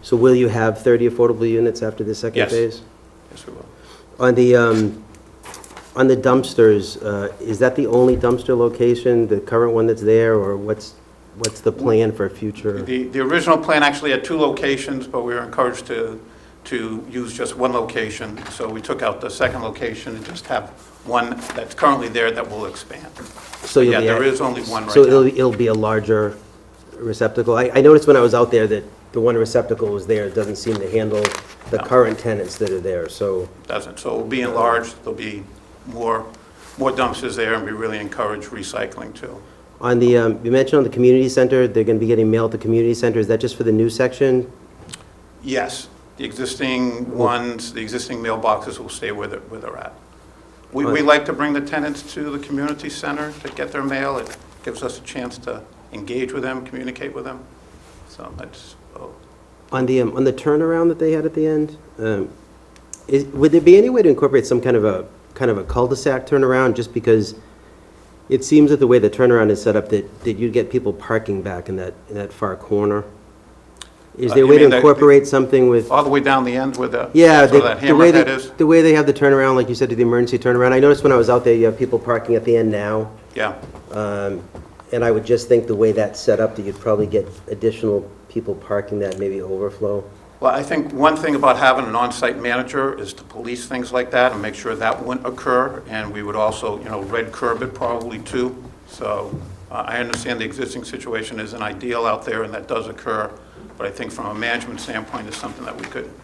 So will you have 30 affordable units after the second Yes. phase? Yes, we will. On the dumpsters, is that the only dumpster location, the current one that's there, or what's the plan for future? The original plan actually had 2 locations, but we were encouraged to use just 1 location. So we took out the second location and just have one that's currently there that will expand. So Yeah, there is only one right So now. it'll be a larger receptacle? I noticed when I was out there that the one receptacle was there, it doesn't seem to handle the No. current tenants that are there, so. Doesn't. So it will be enlarged. There'll be more dumpsters there, and we really encourage recycling too. On the, you mentioned on the community center, they're going to be getting mail at the community center. Is that just for the new section? Yes, the existing ones, the existing mailboxes will stay where they're at. We like to bring the tenants to the community center to get their mail. It gives us a chance to engage with them, communicate with them. So that's. On the turnaround that they had at the end, would there be any way to incorporate some kind of a cul-de-sac turnaround, just because it seems that the way the turnaround is set up that you'd get people parking back in that far corner? Is there a You way to mean incorporate something with? All the way down the end where Yeah, that hammerhead is? the way they have the turnaround, like you said, to the emergency turnaround. I noticed when I was out there, you have people parking at the end now. Yeah. And I would just think the way that's set up, that you'd probably get additional people parking that maybe overflow? Well, I think one thing about having an on-site manager is to police things like that and make sure that wouldn't occur, and we would also, red curb it probably too. So I understand the existing situation isn't ideal out there, and that does occur, but I think from a management standpoint, it's something that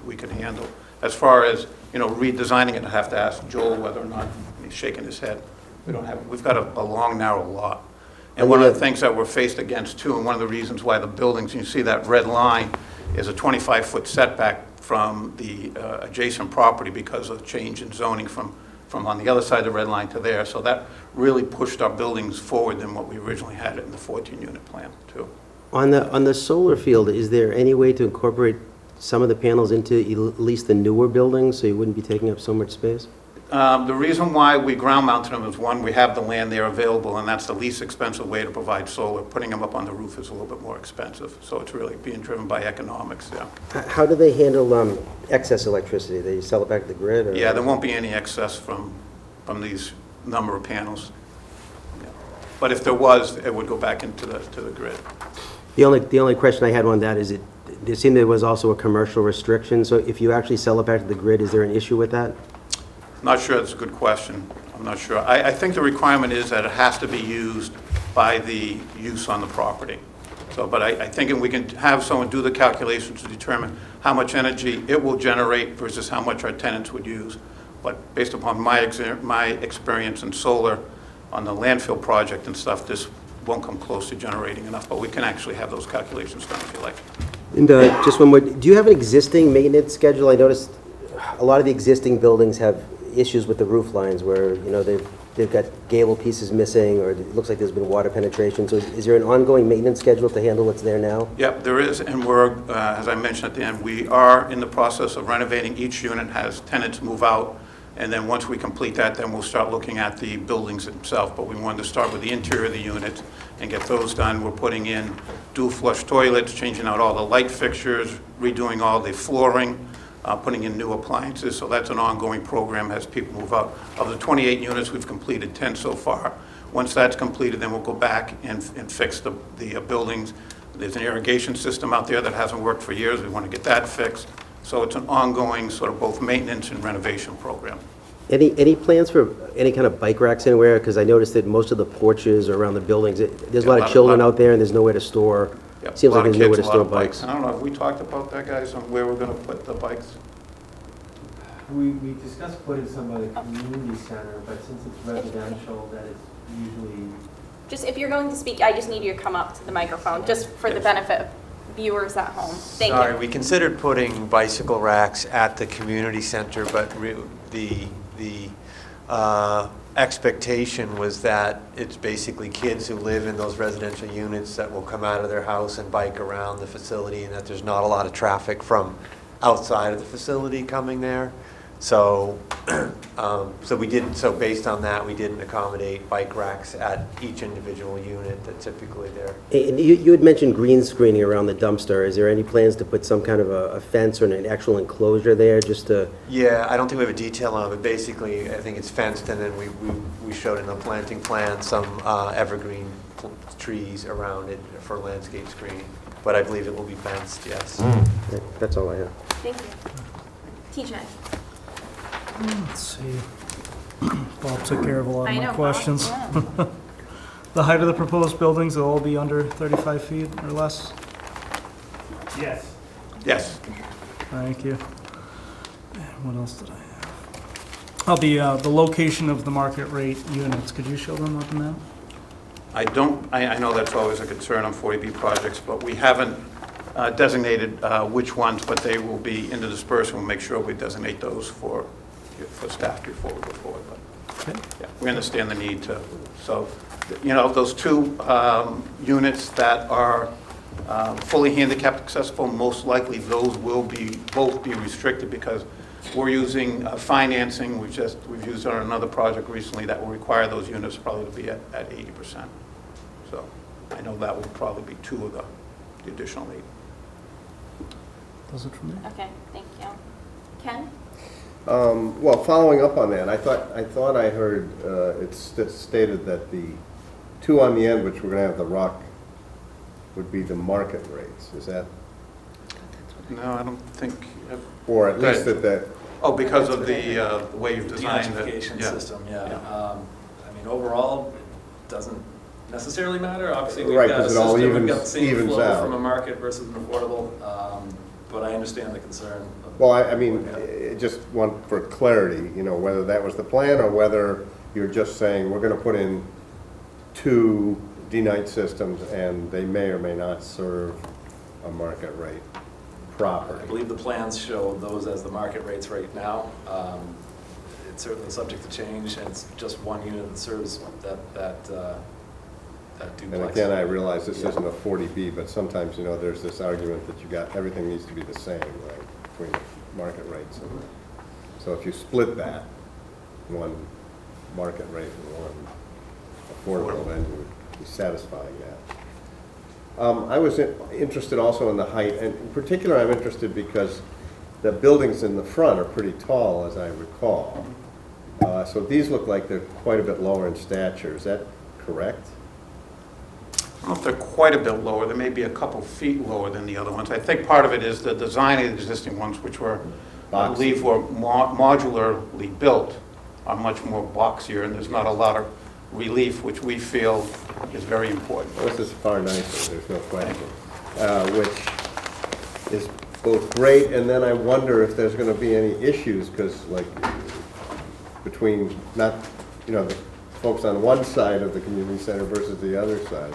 we could handle. As far as, redesigning it, I have to ask Joel whether or not, he's shaking his head. We've got a long, narrow lot. And one of the things that we're faced against too, and one of the reasons why the buildings, you see that red line, is a 25-foot setback from the adjacent property because of change in zoning from on the other side of the red line to there. So that really pushed our buildings forward than what we originally had in the 14-unit plan too. On the solar field, is there any way to incorporate some of the panels into at least the newer buildings so you wouldn't be taking up so much space? The reason why we ground mounted them is, one, we have the land there available, and that's the least expensive way to provide solar. Putting them up on the roof is a little bit more expensive, so it's really being driven by economics, yeah. How do they handle excess electricity? They sell it back to the grid? Or? Yeah, there won't be any excess from these number of panels. Yeah. But if there was, it would go back into the grid. The only question I had on that is it seemed there was also a commercial restriction, so if you actually sell it back to the grid, is there an issue with that? Not sure, that's a good question. I'm not sure. I think the requirement is that it has to be used by the use on the property. So, but I think we can have someone do the calculations to determine how much energy it will generate versus how much our tenants would use. But based upon my experience in solar on the landfill project and stuff, this won't come close to generating enough, but we can actually have those calculations done if you like. And just one more, do you have an existing maintenance schedule? I noticed a lot of the existing buildings have issues with the roof lines where, they've got gable pieces missing, or it looks like there's been water penetration. So is there an ongoing maintenance schedule to handle what's there now? Yep, there is, and we're, as I mentioned at the end, we are in the process of renovating each unit as tenants move out, and then once we complete that, then we'll start looking at the buildings itself. But we wanted to start with the interior of the units and get those done. We're putting in dual flush toilets, changing out all the light fixtures, redoing all the flooring, putting in new appliances, so that's an ongoing program as people move out. Of the 28 units, we've completed 10 so far. Once that's completed, then we'll go back and fix the buildings. There's an irrigation system out there that hasn't worked for years. We want to get that fixed. So it's an ongoing sort of both maintenance and renovation program. Any plans for any kind of bike racks anywhere? Because I noticed that most of the porches are around the buildings. There's a lot of children out there, and there's nowhere to store. Yep, Seems like there's nowhere to store bikes. I don't know, have we talked about that, guys, on where we're going to put the bikes? We discussed putting some by the community center, but since it's residential, that is usually... Just if you're going to speak, I just need you to come up to the microphone, just for the benefit of viewers at home. Thank you. Sorry, we considered putting bicycle racks at the community center, but the expectation was that it's basically kids who live in those residential units that will come out of their house and bike around the facility, and that there's not a lot of traffic from outside of the facility coming there. So, so based on that, we didn't accommodate bike racks at each individual unit that typically there. And you had mentioned green screening around the dumpster. Is there any plans to put some kind of a fence or an actual enclosure there just to? Yeah, I don't think we have a detail on it, but basically I think it's fenced, and then we showed in the planting plan some evergreen trees around it for landscape screening. But I believe it will be fenced, yes. Okay, that's all I have. Thank you. TJ. Let's see. Bob took care of a lot of I my know, questions. Bob, yeah. The height of the proposed buildings will all be under 35 feet or less? Yes. Yes. Thank you. And what else did I have? Oh, the location of the market rate units, could you show them on the map? I know that's always a concern on 40B projects, but we haven't designated which ones, but they will be in the dispersion. We'll make sure we designate those for staff before we go forward. But Okay. yeah, we understand the need to. So, those two units that are fully handicapped accessible, most likely those will both be restricted because we're using financing. We've used on another project recently that will require those units probably to be at 80%. So I know that will probably be two of the additional 8. Does it from me? Okay, thank you. Ken? Well, following up on that, I thought I heard it stated that the two on the end, which we're going to have the rock would be the market rates. Is that, No, I don't think, or at least that, oh, because of the way you've designed it. Denotification Yeah. system, yeah. Yeah. I mean, overall, it doesn't necessarily matter. Obviously, we've Right, got a 'cause it all system, we've got the same evens flow out. from a market versus an affordable, but I understand the concern. well, I mean, just one for clarity, you know, whether that was the plan or whether you're just saying, we're gonna put in 2 D-Night systems and they may or may not serve a market rate property. I believe the plans show those as the market rates right now. It's certainly subject to change, and it's just one unit that serves that duplex. And again, I realize this isn't a 40B, but sometimes, you know, there's this argument that you got, everything needs to be the same, right, between market rates. And so if you split that, one market rate and one affordable, then you would be satisfying that. I was interested also in the height, and in particular, I'm interested because the buildings in the front are pretty tall, as I recall. So these look like they're quite a bit lower in stature. Is that correct? I don't know if they're quite a bit lower. They may be a couple feet lower than the other ones. I think part of it is the design of the existing ones, which were, I believe, were modularly built, are much more boxier, and there's not a lot of relief, which we feel is very important. This is far nicer, there's no question, which is both great, and then I wonder if there's going to be any issues, because like between not, you know, the folks on one side of the community center versus the other side.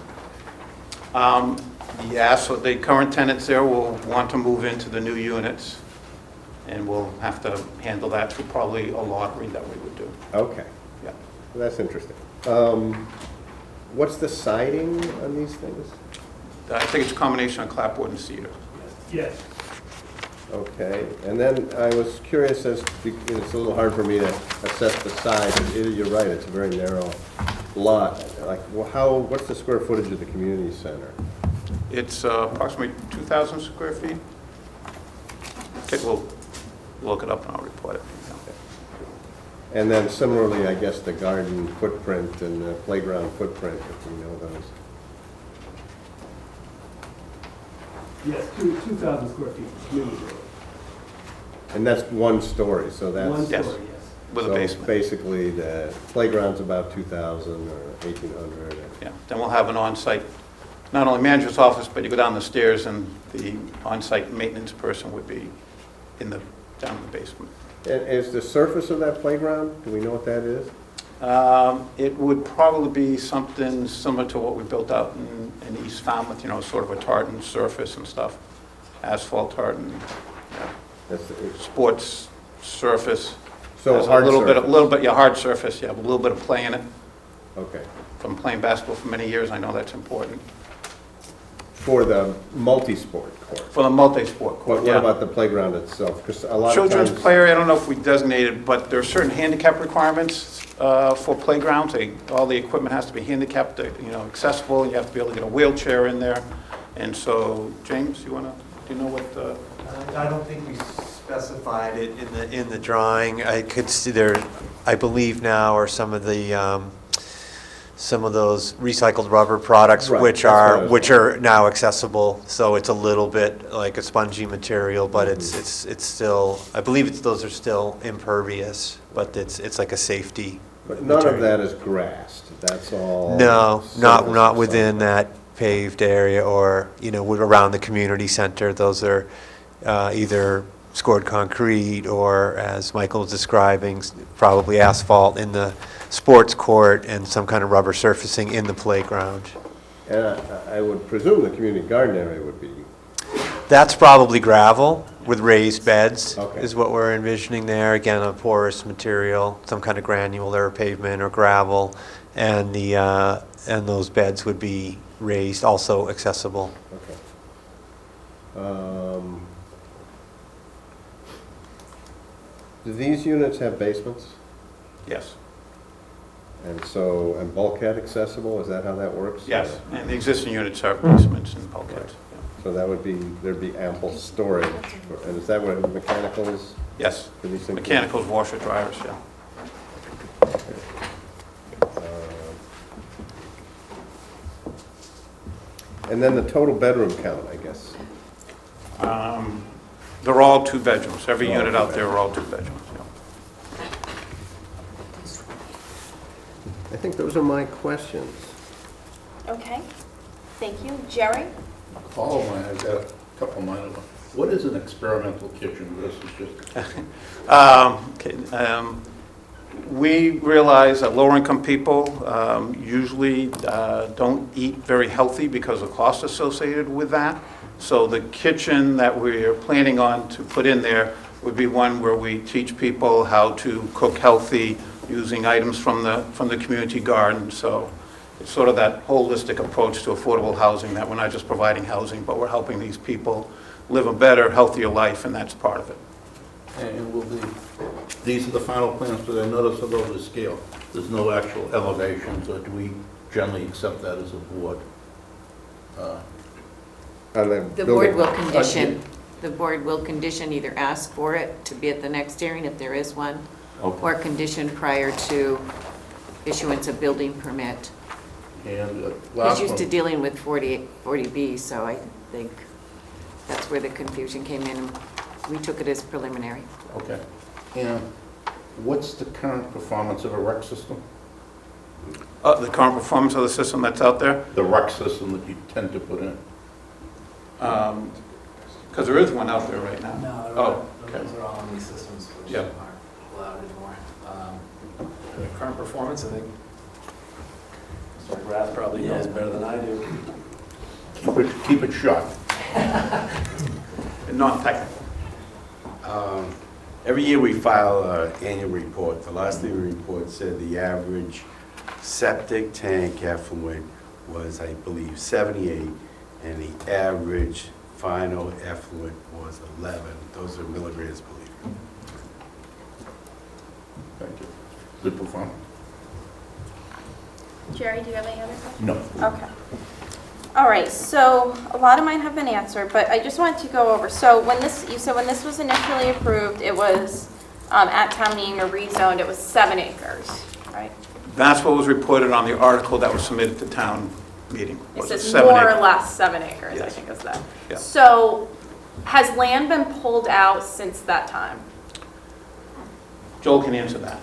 Yeah, so the current tenants there will want to move into the new units, and we'll have to handle that through probably a lottery that we would do. Okay. Yeah. Well, that's interesting. What's the siding on these things? I think it's a combination of clapboard and cedar. Yes. Okay, and then I was curious as, it's a little hard for me to assess the size. You're right, it's a very narrow lot. Like, well, what's the square footage of the community center? It's approximately 2,000 square feet. Okay, we'll look it up and I'll report it. And then similarly, I guess the garden footprint and the playground footprint, if we know those. Yes, 2,000 square feet, community building. And that's one story, so that's... One Yes. story, yes. With a so basement. Basically, the playground's about 2,000 or 1,800. Yeah, then we'll have an on-site, not only manager's office, but you go down the stairs and the on-site maintenance person would be down in the basement. And is the surface of that playground, do we know what that is? It would probably be something similar to what we built out in East Falmouth, you know, sort of a tartan surface and stuff, asphalt tartan, sports surface. So There's hard a little surface. bit, yeah, hard surface, yeah, a little bit of play in it. Okay. From playing basketball for many years, I know that's important. For the multi-sport court? For the multi-sport court, What yeah. about the playground itself? Because a lot of Children's times... play area, I don't know if we designated, but there are certain handicap requirements for playgrounds. All the equipment has to be handicapped, you know, accessible, and you have to be able to get a wheelchair in there. And so, James, do you know what the... I don't think we specified it in the drawing. I could see there, I believe now, are some of those recycled rubber products, Right, which that's what I was are now accessible. So it's a little bit like a spongy material, but it's still, I believe those are still impervious, but it's like a safety. But none of material. that is grassed, that's all... No, not surface within stuff. that paved area or, you know, around the community center. Those are either scored concrete or, as Michael was describing, probably asphalt in the sports court and some kind of rubber surfacing in the playground. And I would presume the community garden area would be... That's probably gravel with raised beds, Okay. is what we're envisioning there. Again, a porous material, some kind of granular pavement or gravel, and those beds would be raised, also accessible. Okay. Do these units have basements? Yes. And bulkhead accessible, is that how that works? Yes, and the existing units are basements and bulkheads. So that would be, there'd be ample storage. And is that what mechanicals? Yes, for these things? mechanicals, washer, dryers, yeah. And then the total bedroom count, I guess. They're all 2 bedrooms. Every unit out there are all 2 bedrooms. Yeah. I think those are my questions. Okay, thank you. Jerry? All of mine, I've got a couple minor ones. What is an experimental kitchen versus just? We realize that lower-income people usually don't eat very healthy because of cost associated with that. So the kitchen that we're planning on to put in there would be one where we teach people how to cook healthy using items from the community garden. So it's sort of that holistic approach to affordable housing, that we're not just providing housing, but we're helping these people live a better, healthier life, and that's part of it. And will these are the final plans, but I notice are those to scale. There's no actual elevations, or do we generally accept that as a board? The board will condition, either ask for it to be at the next hearing if there is one, or condition prior to issuance of building permit. And He's last used to one, dealing with 40B, so I think that's where the confusion came in. We took it as preliminary. okay. And what's the current performance of a rec system? The current performance of the system that's out there? The rec system that you tend to put in? Because there is one out there right now. No, okay. those are all on these systems, which Yeah. aren't allowed anymore. The current performance, I think, Mr. McGrath probably knows better than I do. Keep it short. Non-technical. Every year we file an annual report. The last year report said the average septic tank effluent was, I believe, 78, and the average final effluent was 11. Those are milligrams per liter. Thank you. Good performance. Jerry, do you have any other questions? No. Okay. All right, so a lot of mine have been answered, but I just wanted to go over. So when this, you said when this was initially approved, it was at town meeting or rezoned, it was 7 acres, right? That's what was reported on the article that was submitted to town meeting. It Was says 7 more acres? or less 7 acres, I Yes. think is that. Yeah. So has land been pulled out since that time? Joel can answer that.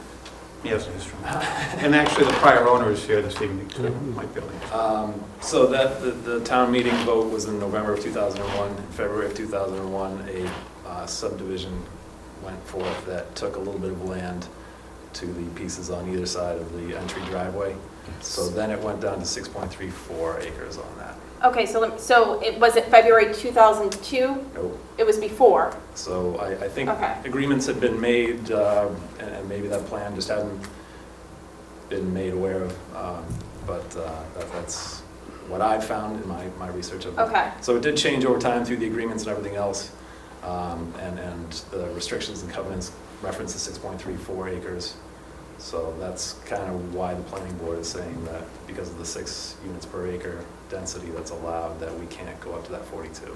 He has a history. And actually, the prior owner is here this evening, too, might be able to answer. So that, the town meeting vote was in November of 2001. In February of 2001, a subdivision went forth that took a little bit of land to the pieces on either side of the entry driveway. So then it went down to 6.34 acres on that. Okay, so it was it February 2002? Nope. It was before? So I think Okay. agreements had been made, and maybe that plan just hadn't been made aware of, but that's what I found in my research of it. Okay. So it did change over time through the agreements and everything else, and the restrictions and covenants reference the 6.34 acres. So that's kind of why the planning board is saying that because of the 6 units per acre density that's allowed, that we can't go up to that 42.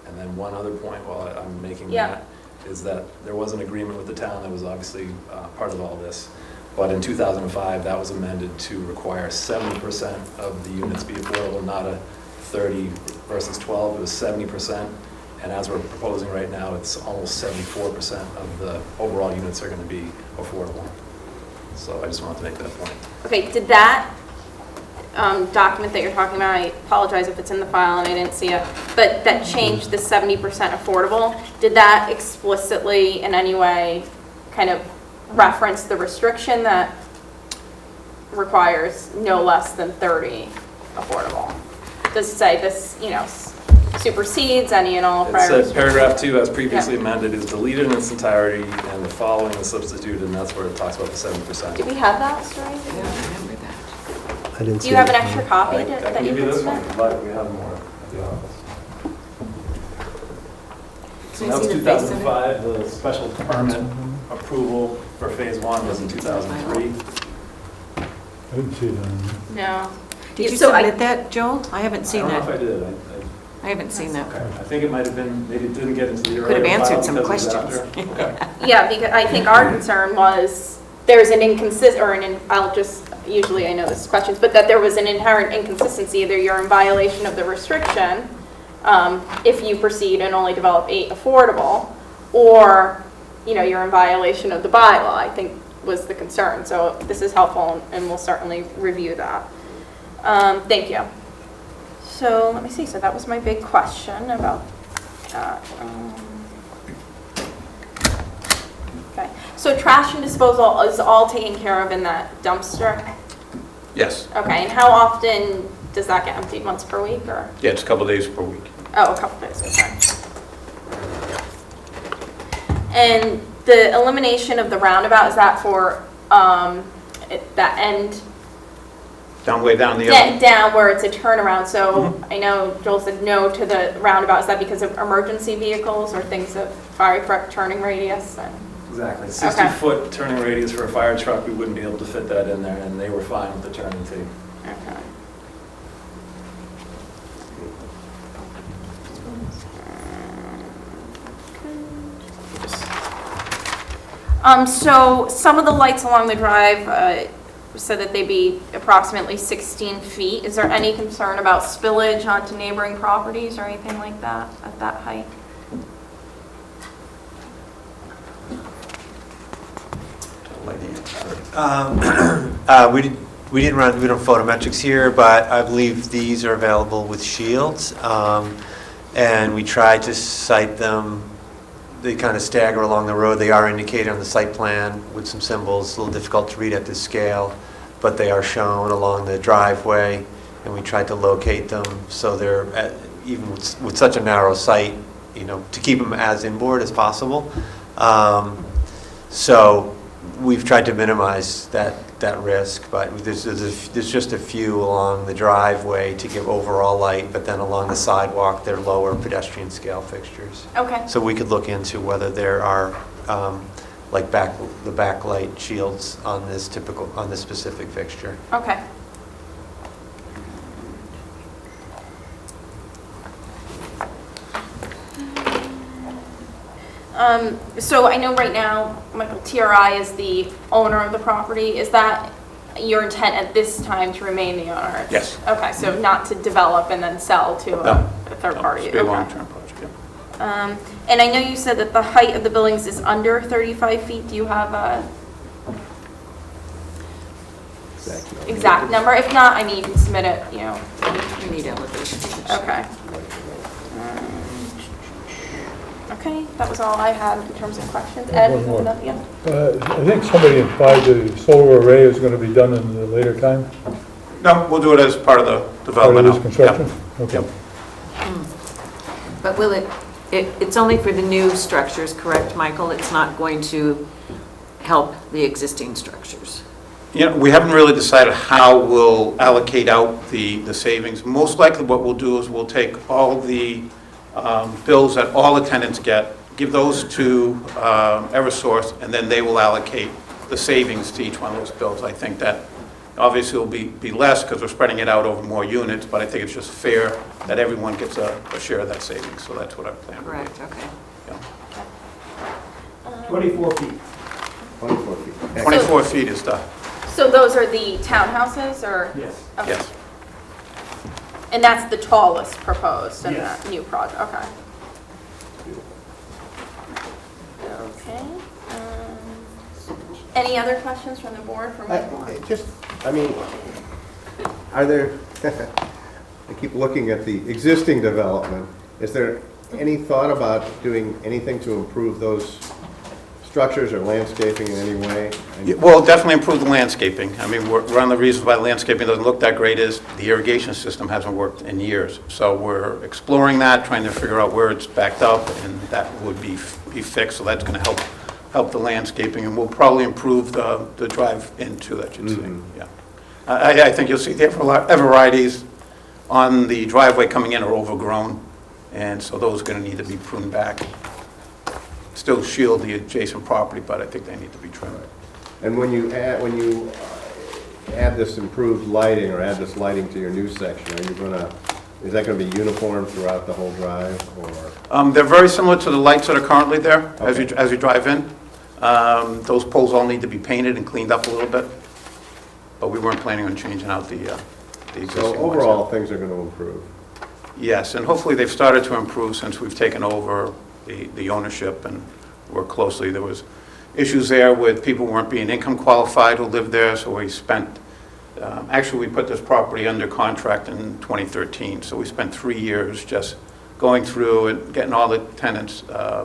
And then one other point while I'm making that is that there was an agreement with the town that was obviously part of all this. But in 2005, that was amended to require 70% of the units be affordable, not a 30 versus 12, it was 70%. And as we're proposing right now, it's almost 74% of the overall units are going to be affordable. So I just wanted to make that point. Okay, did that document that you're talking about, I apologize if it's in the file and I didn't see it, but that changed the 70% affordable, did that explicitly in any way kind of reference the restriction that requires no less than 30 affordable? Does it say this, supersedes any and all It prior? said paragraph 2, as previously amended, is deleted in its entirety, and the following is substituted, and that's where it talks about the 7%. Do we have that story? I don't remember that. I didn't Do see you have an it. extra copy I that can you give you can this one, submit? but we have more at the office. So Can that I was see the face of it? 2005, the special permit approval for phase 1 was in 2003. I didn't see that. No. Did you So submit that, Joel? I haven't seen I don't know that. if I did. I haven't seen that. I think it might have been, maybe it didn't get into the Could have earlier file answered some because it was questions. after. Okay. Yeah, because I think our concern was there's an inconsistent, or I'll just usually I know this is questions, but that there was an inherent inconsistency, either you're in violation of the restriction, if you proceed and only develop 8 affordable, or, you know, you're in violation of the bylaw, I think was the concern. So this is helpful, and we'll certainly review that. Thank you. So let me see, so that was my big question about that. Okay, so trash and disposal is all taken care of in that dumpster? Yes. Okay, and how often does that get emptied? Once per week, or? Yeah, it's a couple days per week. Oh, a couple days, okay. And the elimination of the roundabout, is that for that end? Way down the other. Down where it's a turnaround, so I know Joel said no to the roundabout. Is that because of emergency vehicles or things of fire truck turning radius? Exactly. 60-foot turning radius for a fire truck, we wouldn't be able to fit that in there, and they were fine with the turning too. Okay. So some of the lights along the drive said that they'd be approximately 16 feet. Is there any concern about spillage onto neighboring properties or anything like that at that height? We didn't run photometrics here, but I believe these are available with shields. And we tried to cite them. They kind of stagger along the road. They are indicated on the site plan with some symbols. It's a little difficult to read at this scale, but they are shown along the driveway, and we tried to locate them so they're, even with such a narrow site, you know, to keep them as inboard as possible. So we've tried to minimize that risk, but there's just a few along the driveway to give overall light, but then along the sidewalk, they're lower pedestrian scale fixtures. Okay. So we could look into whether there are like the backlight shields on this specific fixture. Okay. So I know right now, Michael, TRI is the owner of the property. Is that your intent at this time to remain the owner? Yes. Okay, so not to develop and then sell to a third party? It's a Okay. long-term project, yeah. And I know you said that the height of the buildings is under 35 feet. Do you have a exact number? If not, I mean, you can submit it, you know. We need elevation. Okay. Okay, that was all I had in terms of questions. Ed? One more. Yeah. I think somebody implied the solar array is going to be done in the later time, No, we'll do it as part of the part of development. this now. construction? Yeah. Okay. But will it's only for the new structures, correct, Michael? It's not going to help the existing structures? Yeah, we haven't really decided how we'll allocate out the savings. Most likely what we'll do is we'll take all the bills that all the tenants get, give those to Eversource, and then they will allocate the savings to each one of those bills. I think that obviously will be less because we're spreading it out over more units, but I think it's just fair that everyone gets a share of that savings, so that's what I plan. Correct, okay. Yeah. 24 feet. 24 feet. 24 feet is the, So those are the townhouses, or? Yes. Okay. yes. And that's the tallest proposed in Yes. that new project, okay. Okay. Any other questions from the board for Michael? Are there, I keep looking at the existing development, is there any thought about doing anything to improve those structures or landscaping in any way? Yeah, well, definitely improve the landscaping. I mean, one of the reasons why landscaping doesn't look that great is the irrigation system hasn't worked in years. So we're exploring that, trying to figure out where it's backed up, and that would be fixed, so that's going to help the landscaping, and we'll probably improve the drive-in too, that you'd see, yeah. I think you'll see the evervarieties on the driveway coming in are overgrown, and so those are going to need to be pruned back. Still shield the adjacent property, but I think they need to be trimmed. And when you add this improved lighting or add this lighting to your new section, is that going to be uniform throughout the whole drive, or? They're very similar to the lights that are currently there as Okay. you drive in. Those poles all need to be painted and cleaned up a little bit. but we weren't planning on changing out the existing So ones. overall, things are going to improve. Yes, and hopefully they've started to improve since we've taken over the ownership and worked closely. There was issues there with people weren't being income qualified who lived there, so we spent, actually, we put this property under contract in 2013, so we spent 3 years just going through and getting all the tenants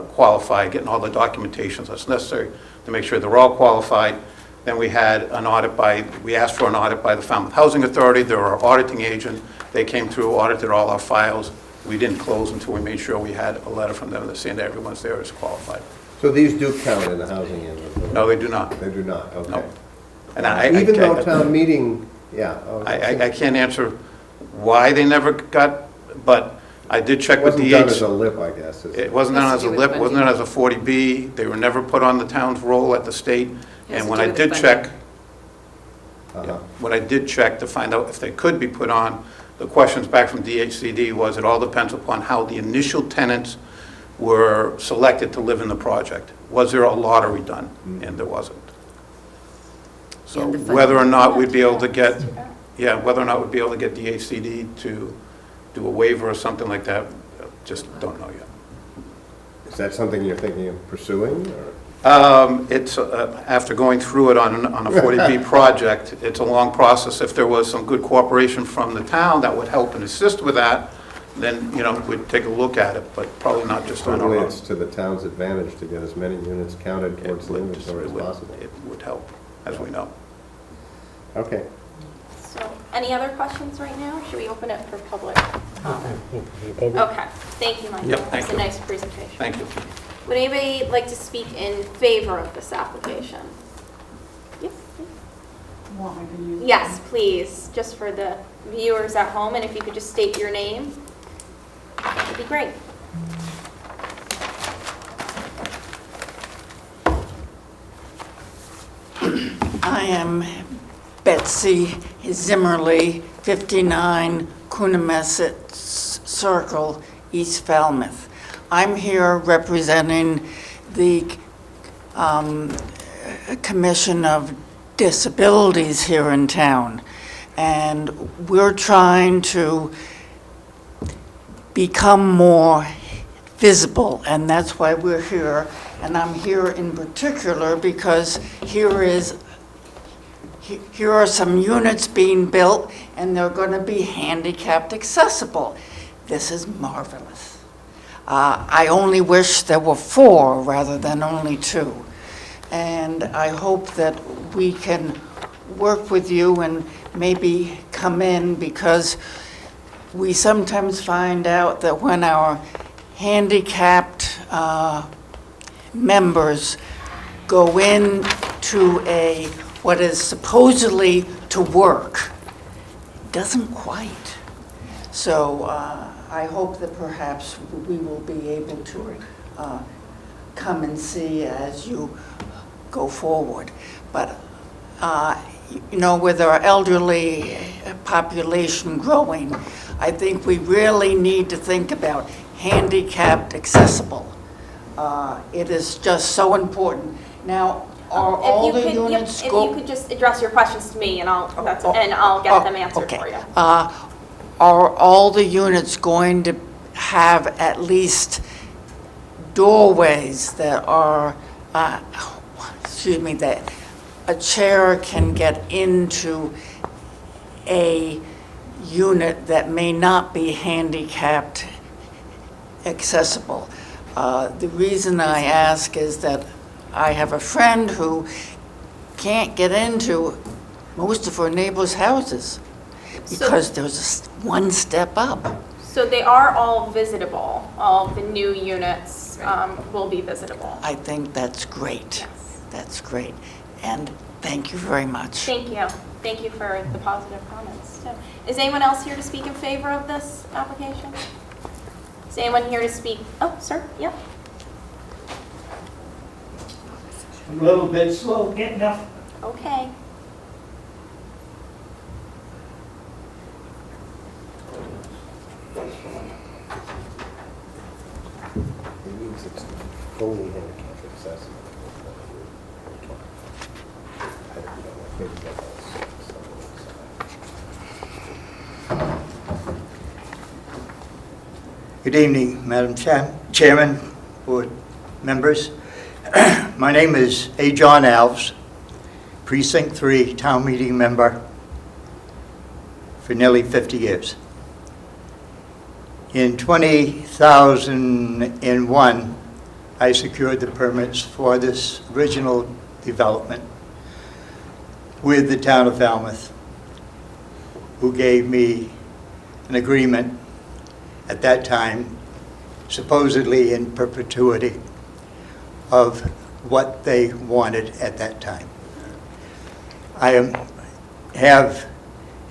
qualified, getting all the documentation that's necessary to make sure they're all qualified. Then we had an audit we asked for an audit by the Falmouth Housing Authority. They're our auditing agent. They came through, audited all our files. We didn't close until we made sure we had a letter from them that saying that everyone's there is qualified. So these do count in the housing inventory? No, they do not. They do not, okay. No. And Even though town meeting, yeah. I can't answer why they never got, but I did check with Wasn't DH. done as a lip, I guess. It wasn't done as a lip, it wasn't done as a 40B. They were never put on the town's roll at the state. And when I did check, when I did check to find out if they could be put on, the questions back from DHCD was it all depends upon how the initial tenants were selected to live in the project. Was there a lottery done? And there wasn't. So whether or not we'd be able to get, whether or not we'd be able to get DHCD to do a waiver or something like that, just don't know yet. Is that something you're thinking of pursuing, or? It's, after going through it on a 40B project, it's a long process. If there was some good cooperation from the town that would help and assist with that, then, we'd take a look at it, but probably not just on our Certainly own. it's to the town's advantage to get as many units counted towards the inventory as possible. It would help, as we know. Okay. So, any other questions right now? Should we open it for public comment? Public? Okay, thank you, Michael. Yep, thank That's a you. nice presentation. Thank you. Would anybody like to speak in favor of this application? Yes, please. Yes, please, just for the viewers at home, and if you could just state your name, that would be great. I am Betsy Zimmerly, 59 Coonamessett Circle, East Falmouth. I'm here representing the Commission of Disabilities here in town, and we're trying to become more visible, and that's why we're here. And I'm here in particular because here are some units being built, and they're going to be handicapped accessible. This is marvelous. I only wish there were 4 rather than only 2. And I hope that we can work with you and maybe come in, because we sometimes find out that when our handicapped members go in to what is supposedly to work, it doesn't quite. So I hope that perhaps we will be able to come and see as you go forward. But with our elderly population growing, I think we really need to think about handicapped accessible. It is just so important. Now, are all the units If you could just address your questions to me, and I'll get them answered for you. Are all the units going to have at least doorways that are, that a chair can get into a unit that may not be handicapped accessible? The reason I ask is that I have a friend who can't get into most of her neighbors' houses because there's one step up. So they are all visitable. All the new units will be visitable. I think that's great. Yes. That's great. And thank you very much. Thank you. Thank you for the positive comments, too. Is anyone else here to speak in favor of this application? Is anyone here to speak? Oh, sir, yep. A little bit slow getting up. Okay. It means it's fully handicap accessible. I don't know, maybe that's Good evening, Madam Chairman, board members. My name is A. John Alves, Precinct 3 Town Meeting member for nearly 50 years. In 2001, I secured the permits for this original development with the town of Falmouth, who gave me an agreement at that time, supposedly in perpetuity, of what they wanted at that time. I have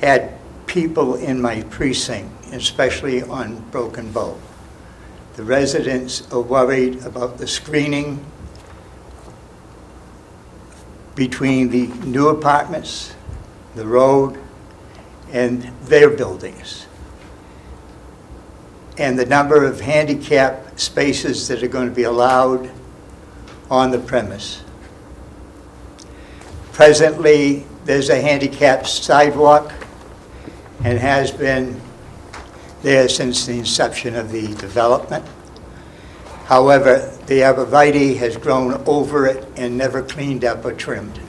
had people in my precinct, especially on Broken Bow. The residents are worried about the screening between the new apartments, the road, and their buildings, and the number of handicap spaces that are going to be allowed on the premise. Presently, there's a handicapped sidewalk and has been there since the inception of the development. However, the arborvitae has grown over it and never cleaned up or trimmed.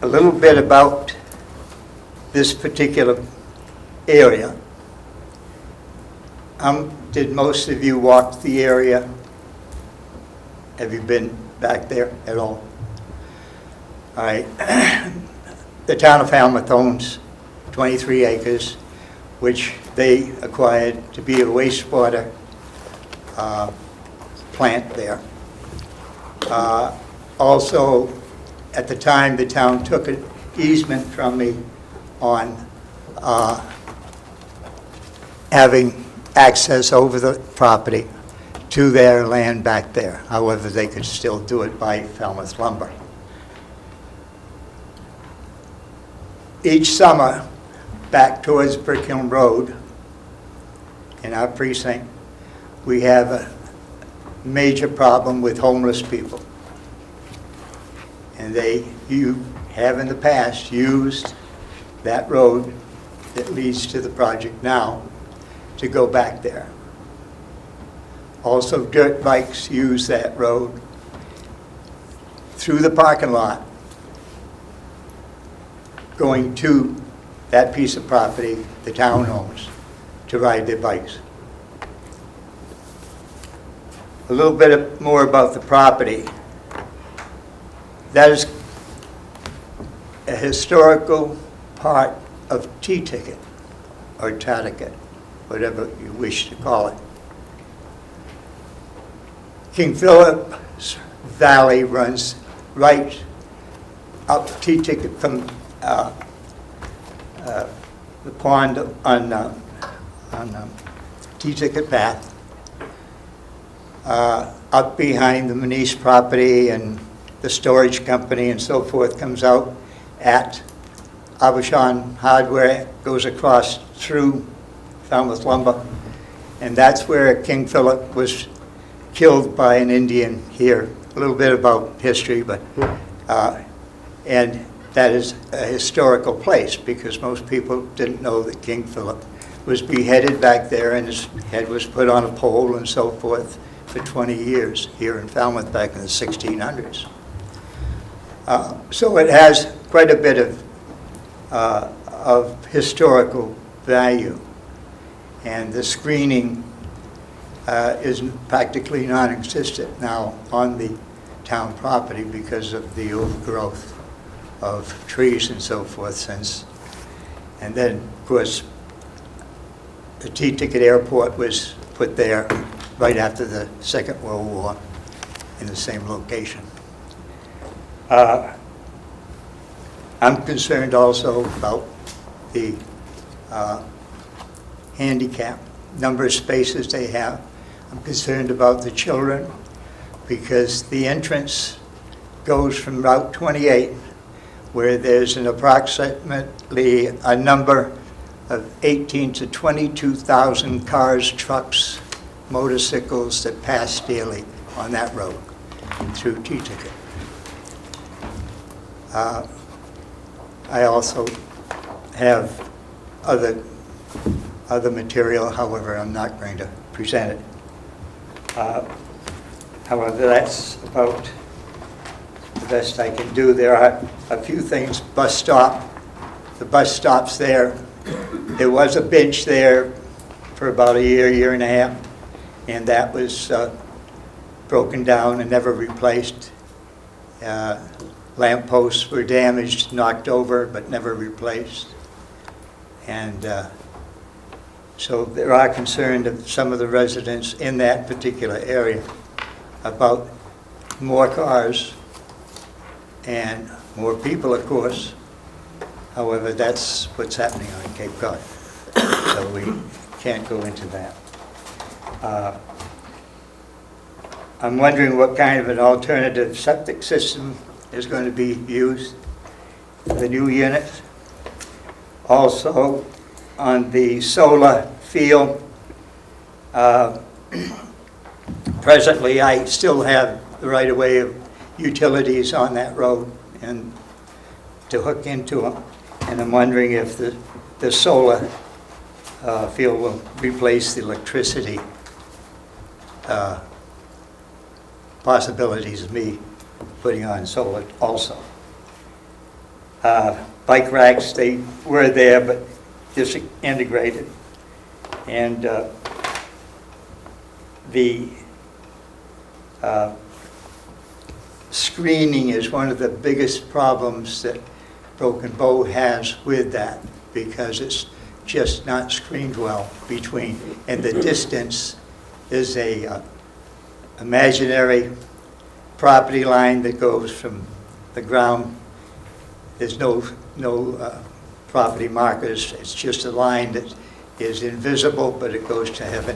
A little bit about this particular area. Did most of you walk the area? Have you been back there at all? All right. The town of Falmouth owns 23 acres, which they acquired to be a wastewater plant there. Also, at the time, the town took an easement from me on having access over the property to their land back there. However, they could still do it by Falmouth Lumber. Each summer, back towards Brick Hill Road, in our precinct, we have a major problem with homeless people. And you have in the past used that road that leads to the project now to go back there. Also, dirt bikes use that road through the parking lot, going to that piece of property the town owns to ride their bikes. A little bit more about the property. That is a historical part of T-Ticket, or Taticket, whatever you wish to call it. King Philip's Valley runs right up T-Ticket from the pond on T-Ticket Path, up behind the Manish property, and the storage company and so forth comes out at Abishan Hardware, goes across through Falmouth Lumber, and that's where King Philip was killed by an Indian here. A little bit about history, but and that is a historical place because most people didn't know that King Philip was beheaded back there and his head was put on a pole and so forth for 20 years here in Falmouth back in the 1600s. So it has quite a bit of historical value, and the screening is practically non-existent now on the town property because of the overgrowth of trees and so forth since. And then, of course, the T-Ticket Airport was put there right after the Second World War in the same location. I'm concerned also about the handicap, number of spaces they have. I'm concerned about the children because the entrance goes from Route 28, where there's an approximately a number of 18 to 22,000 cars, trucks, motorcycles that pass daily on that road through T-Ticket. I also have other material, however, I'm not going to present it. However, that's about the best I can do. There are a few things. Bus stop, the bus stop's there. There was a bench there for about a year and a half, and that was broken down and never replaced. Lamp posts were damaged, knocked over, but never replaced. And so there are concerned of some of the residents in that particular area about more cars and more people, of course. However, that's what's happening on Cape Cod. So we can't go into that. I'm wondering what kind of an alternative septic system is going to be used for the new unit. Also, on the solar field, presently I still have the right-of-way of utilities on that road and to hook into them. And I'm wondering if the solar field will replace the electricity possibilities of me putting on solar also. Bike racks, they were there, but disintegrated. And the screening is one of the biggest problems that Broken Bow has with that, because it's just not screened well between, and the distance is a imaginary property line that goes from the ground. There's no property markers. It's just a line that is invisible, but it goes to heaven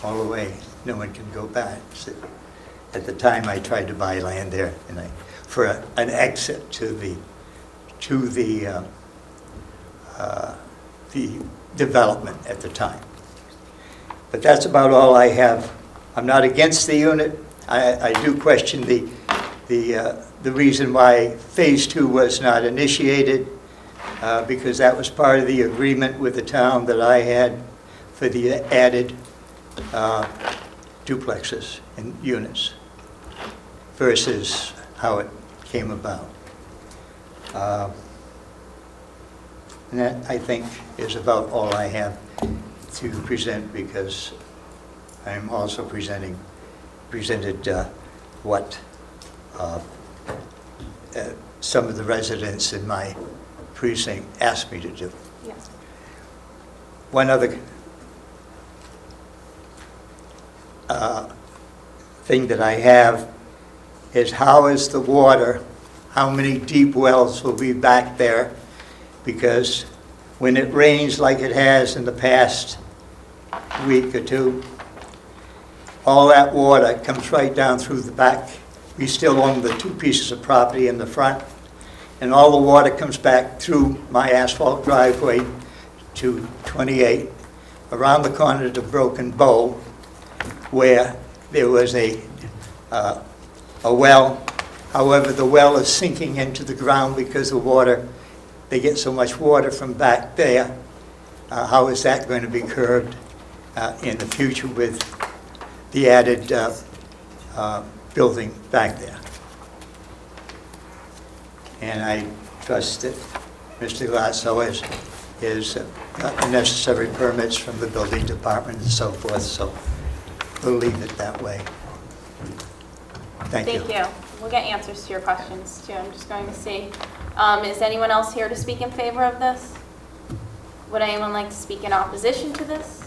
all the way. No one can go back. So at the time, I tried to buy land there, and for an exit to the development at the time. But that's about all I have. I'm not against the unit. I do question the reason why Phase 2 was not initiated, because that was part of the agreement with the town that I had for the added duplexes and units versus how it came about. And that, I think, is about all I have to present, because I'm also presented what some of the residents in my precinct asked me to do. Yes. One other thing that I have is how is the water, how many deep wells will be back there? Because when it rains like it has in the past week or two, all that water comes right down through the back. We still own the 2 pieces of property in the front, and all the water comes back through my asphalt driveway to 28, around the corner to Broken Bow, where there was a well. However, the well is sinking into the ground because the water, they get so much water from back there. How is that going to be curbed in the future with the added building back there? And I trust that Mr. Glasso has got the necessary permits from the building department and so forth, so we'll leave it that way. Thank you. Thank you. We'll get answers to your questions too. I'm just going to see. Is anyone else here to speak in favor of this? Would anyone like to speak in opposition to this?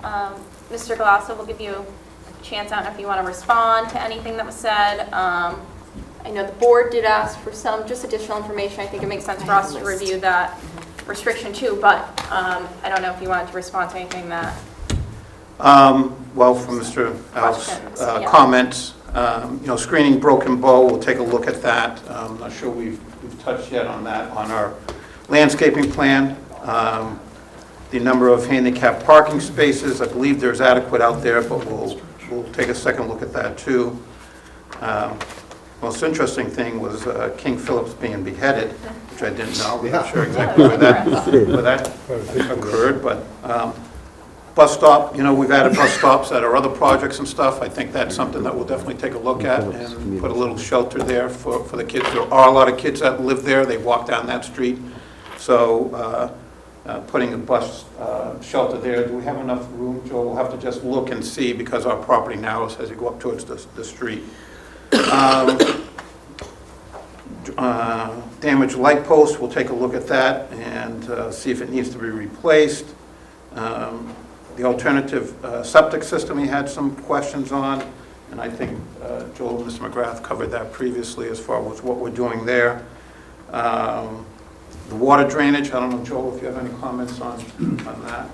Mr. Glasso, we'll give you a chance. I don't know if you want to respond to anything that was said. I know the board did ask for some just additional information. I think it makes sense for us to review that restriction too, but I don't know if you wanted to respond to anything that... Well, from Mr. Al's yeah. comments, screening Broken Bow, we'll take a look at that. I'm not sure we've touched yet on that on our landscaping plan. The number of handicap parking spaces, I believe there's adequate out there, but we'll take a second look at that too. Most interesting thing was King Philip's being beheaded, which I didn't know. I'm not sure exactly where that occurred, but bus stop, you know, we've added bus stops at our other projects and stuff. I think that's something that we'll definitely take a look at and put a little shelter there for the kids. There are a lot of kids that live there. They walk down that street. So putting a bus shelter there, do we have enough room, Joe? We'll have to just look and see because our property narrows as you go up towards the street. Damaged light post, we'll take a look at that and see if it needs to be replaced. The alternative septic system he had some questions on, and I think Joel and Mr. McGrath covered that previously as far as what we're doing there. The water drainage, I don't know, Joel, if you have any comments on that.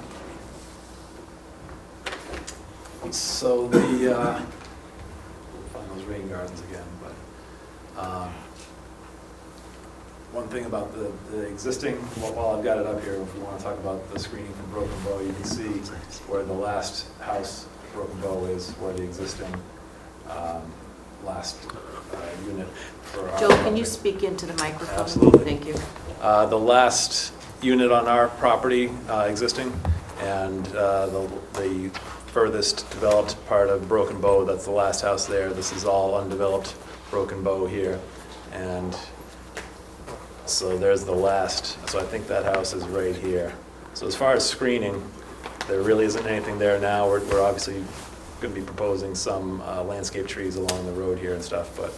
So the, find those rain gardens again, but one thing about the existing, while I've got it up here, if we want to talk about the screening from Broken Bow, you can see where the last house, Broken Bow, is, where the existing last unit for our Joel, can you project. speak into the microphone? Absolutely. Thank you. The last unit on our property existing, and the furthest developed part of Broken Bow, that's the last house there. This is all undeveloped Broken Bow here. And so there's the last, so I think that house is right here. So as far as screening, there really isn't anything there now. We're obviously going to be proposing some landscape trees along the road here and stuff, but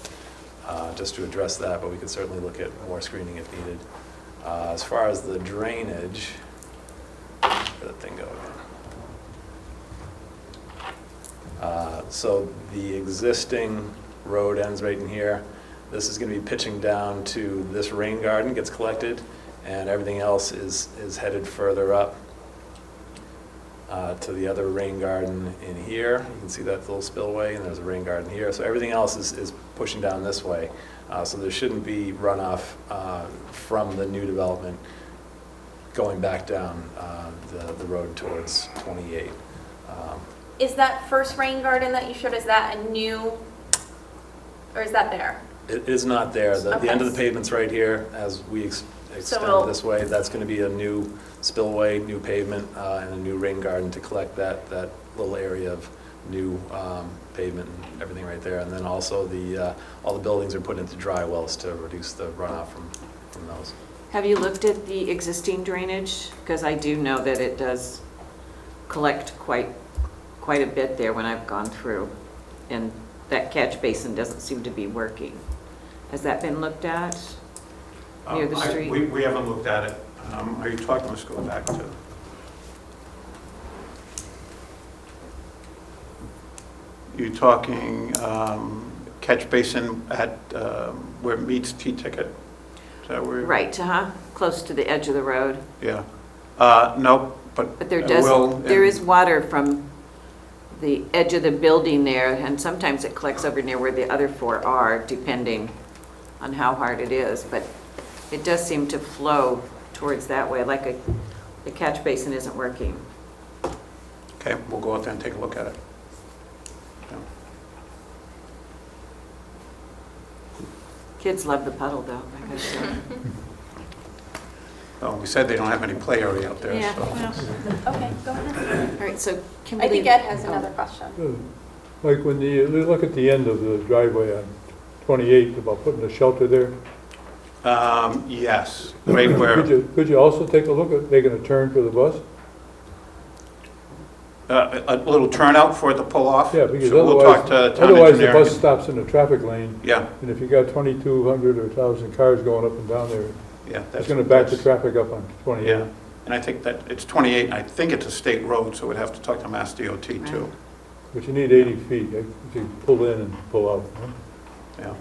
just to address that, but we could certainly look at more screening if needed. As far as the drainage, where'd that thing go again? So the existing road ends right in here. This is going to be pitching down to this rain garden, gets collected, and everything else is headed further up to the other rain garden in here. You can see that little spillway, and there's a rain garden here. So everything else is pushing down this way. So there shouldn't be runoff from the new development going back down the road towards 28. Is that first rain garden that you showed, is that a new, or is that there? It is not there. The Okay. end of the pavement's right here as we extend it'll- this way. That's going to be a new spillway, new pavement, and a new rain garden to collect that little area of new pavement and everything right there. And then also all the buildings are put into dry wells to reduce the runoff from those. Have you looked at the existing drainage? Because I do know that it does collect quite a bit there when I've gone through. And that catch basin doesn't seem to be working. Has that been looked at near the street? We haven't looked at it. Are you talking, let's go back to. You're talking catch basin at where it meets T-Ticket? Is that where? Right, close to the edge of the road. Yeah. No, but But there it will, there is water from the edge of the building there, and sometimes it collects over near where the other four are, depending on how hard it is. But it does seem to flow towards that way, like the catch basin isn't working. Okay, we'll go out there and take a look at it. Yeah. Kids love the puddle, though, I gotta say. Well, we said they don't have any play area out there, Yeah, so. well. Okay, go ahead. All right, so Kimberly. I think Ed has another question. Like when you look at the end of the driveway on 28, about putting a shelter there. Yes, right where, Could you also take a look at making a turn for the bus? a little turnout for it to pull off? Yeah, because So we'll talk otherwise, to town otherwise the engineer. bus stops in the traffic lane. Yeah, And if you got 2,200 or 1,000 cars going up and down there, yeah. it's going to back the traffic up on 28. Yeah, and I think that it's 28, and I think it's a state road, so we'd have to talk to Mass DOT too. But you need 80 feet, if you pull in and pull out. Yeah.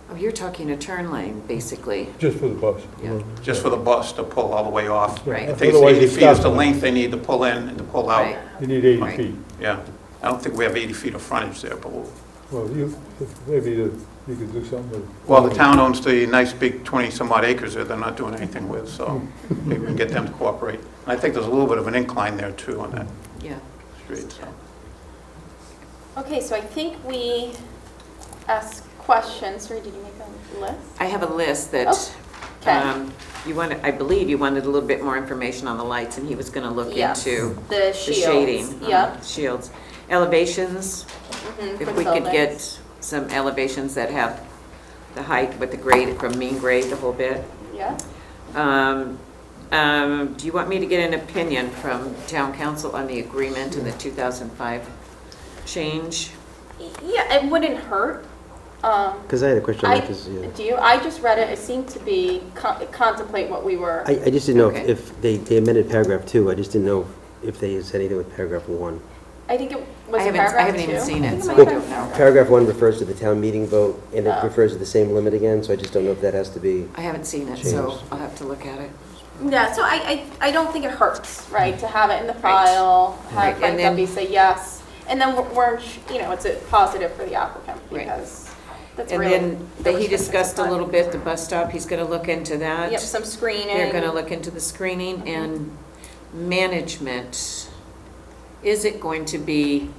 Oh, you're talking a turn lane, basically. Just for the bus. Yeah. Just for the bus to pull all the way off. Right. I think it's Otherwise 80 it feet is stops the them. length they need to pull in and to pull out. Right. You need 80 Right. feet. Yeah, I don't think we have 80 feet of frontage there, but we'll. Well, maybe you could do something with. Well, the town owns the nice big 20-some-odd acres there they're not doing anything with, so maybe we can get them to cooperate. And I think there's a little bit of an incline there too on that Yeah. street, so. Okay, so I think we ask questions. Sorry, did you make a list? I have a list that, Okay. you wanted, I believe you wanted a little bit more information on the lights, and he was gonna look Yes, into the the shields, shading. on yep. the Shields. Elevations, Mhm, if for we could buildings. get some elevations that have the height with the grade, from mean grade, the whole bit. Yeah. Do you want me to get an opinion from town council on the agreement and the 2005 change? Yeah, it wouldn't hurt. Because I had a question on that, 'cause, yeah. Do you? I just read it. It seemed to be contemplate what we were. I just didn't know Okay. if they amended paragraph 2. I just didn't know if they said anything with paragraph 1. I think it was I haven't- paragraph I haven't even two. seen it, I think so might I have don't been know. paragraph. Paragraph 1 refers to the town meeting vote, and it Oh. refers to the same limit again, so I just don't know if that has to be I haven't seen it, so changed. I'll have to look at it. Yeah, so I don't think it hurts, right, to have it in the Right. file, Right, have and Frank then- Duffy say yes, and then we're, it's a positive for the applicant, Right. because that's And really. then he discussed a little bit the bus stop, he's gonna look into that. Yep, some screening. They're gonna look into the screening and management. Is it going to be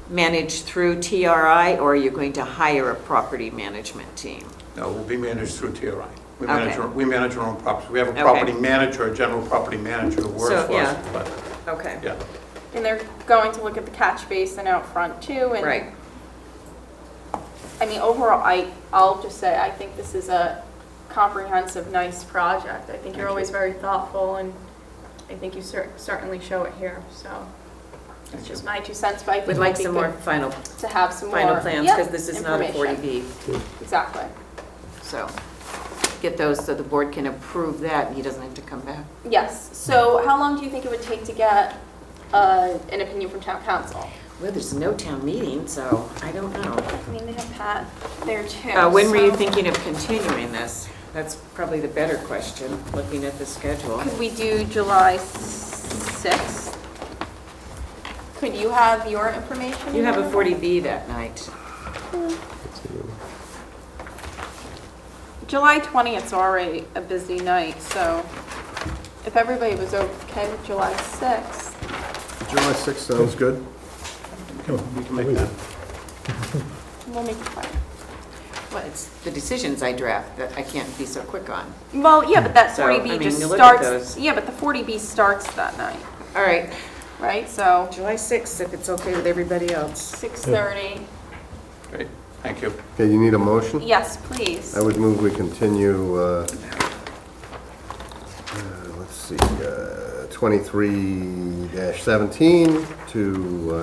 managed through TRI, or are you going to hire a property management team? No, we'll be managed through TRI. We Okay. manage our own properties. We have a Okay. property manager, a general property manager who works So, for yeah. us. But, Okay. yeah. And they're going to look at the catch basin out front too, and. Right. I mean, overall, I'll just say, I think this is a comprehensive, nice project. I think you're always very thoughtful, and I think you certainly show it here, so. It's just my 2 cents, but I think We'd it like would be some more good final, to have some more. final plans, yeah, because this is not a information. 40B. Exactly. So get those so the board can approve that, and he doesn't have to come back. Yes, so how long do you think it would take to get an opinion from town council? Well, there's no town meeting, so I don't know. I mean, they have Pat there too. When were you so- thinking of continuing this? That's probably the better question, looking at the schedule. Could we do July 6th? Could you have your information? You have a in? 40B that night. July 20th's already a busy night, so if everybody was okay with July 6th. July 6th sounds good. We can make that. We'll make it fun. Well, it's the decisions I draft that I can't be so quick on. Well, yeah, but that So, 40B I mean, just you look at starts, those. yeah, but the 40B starts that night, All right, right? So July 6th, if it's okay with everybody else. 6:30. Great, thank you. Okay, you need a motion? Yes, please. I would move we continue, let's see, 23-17 to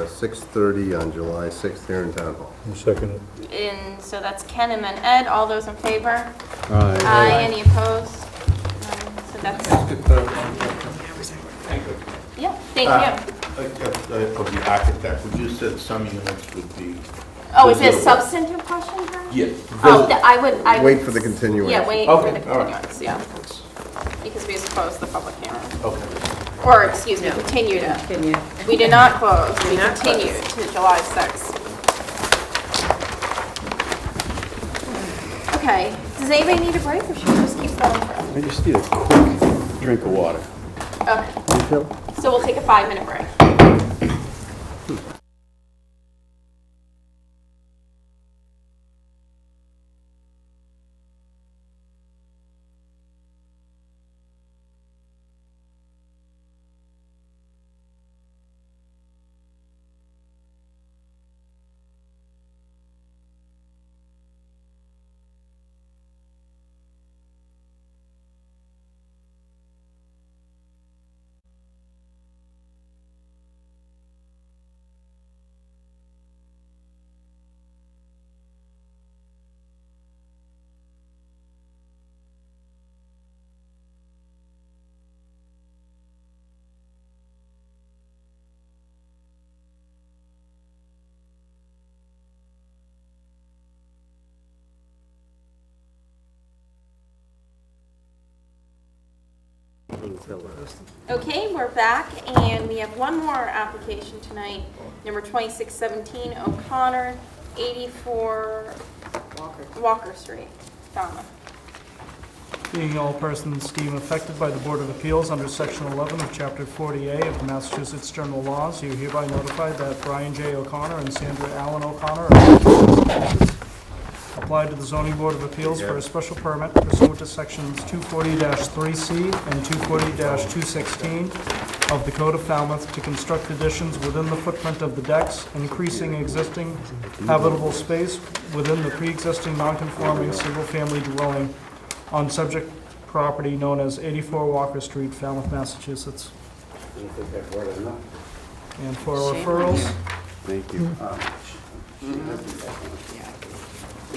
6:30 on July 6th here in Town Hall. Second. And so that's Ken and then Ed, all those in favor? Aye. Aye, any opposed? So that's, yeah, thank you. Of the architect, would you said some units would be... Oh, is it a visible? substantive question, Karen? Yeah. Oh, I would. Wait for the continuance. Yeah, wait for Okay, the all right. continuance, yeah. Because we just closed the public hearing. Okay. Or, excuse me, continued it. Continue. We did not close, we Did not close. continued to July 6th. Okay, does anybody need a break or should we just keep going? I just need a quick drink of water. Okay, so we'll take a 5-minute break. Okay, we're back, and we have one more application tonight, number 2617 O'Connor, 84 Walker Street, Falmouth. Being all persons deemed affected by the Board of Appeals under Section 11 of Chapter 40A of the Massachusetts General Laws, you are hereby notified that Brian J. O'Connor and Sandra Allen O'Connor are apply to the zoning board of appeals for a special permit pursuant to sections 240-3C and 240-216 of the Code of Falmouth to construct additions within the footprint of the decks, increasing existing habitable space within the pre-existing non-conforming single-family dwelling on subject property known as 84 Walker Street, Falmouth, Massachusetts. And for referrals, Thank you.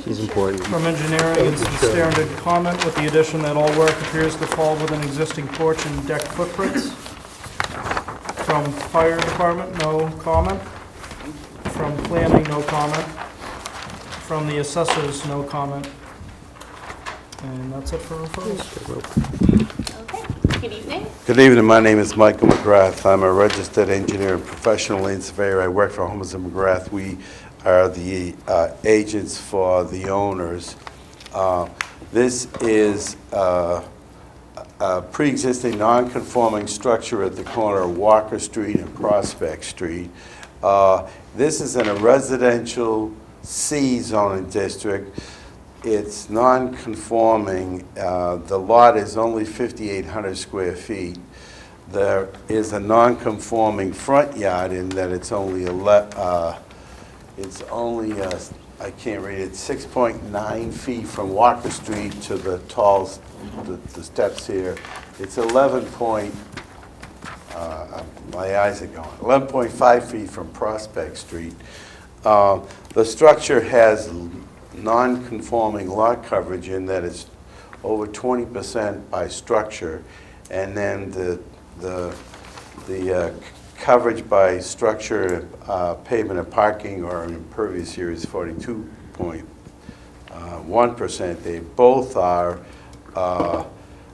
She's important. from engineering, it's the standard comment with the addition that all work appears to fall within existing porch and deck footprints. From fire department, no comment. From planning, no comment. From the assessors, no comment. And that's it for referrals. Okay, good evening. Good evening, my name is Michael McGrath. I'm a registered engineer and professional land surveyor. I work for Holmes & McGrath. We are the agents for the owners. This is a pre-existing non-conforming structure at the corner of Walker Street and Prospect Street. This is in a residential C zoning district. It's non-conforming. The lot is only 5,800 square feet. There is a non-conforming front yard in that it's only I can't read it, 6.9 feet from Walker Street to the the steps here. It's 11.5 feet from Prospect Street. The structure has non-conforming lot coverage in that it's over 20% by structure, and then the coverage by structure, pavement and parking, or impervious area is 42.1%. They both are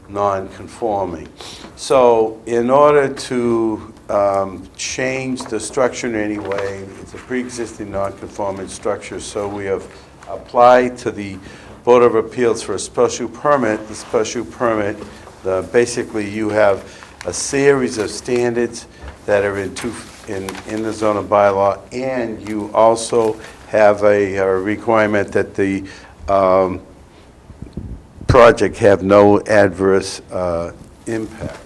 non-conforming. So in order to change the structure in any way, it's a pre-existing non-conforming structure, so we have applied to the Board of Appeals for a special permit. The special permit, basically you have a series of standards that are in the zoning bylaw, and you also have a requirement that the project have no adverse impact.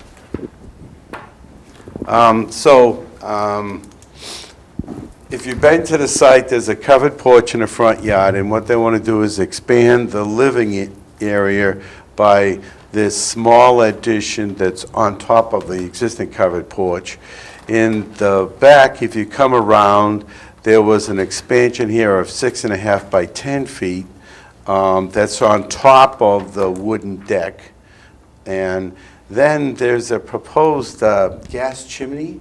If you've been to the site, there's a covered porch in the front yard, and what they want to do is expand the living area by this small addition that's on top of the existing covered porch. In the back, if you come around, there was an expansion here of 6.5 by 10 feet that's on top of the wooden deck. And then there's a proposed gas chimney.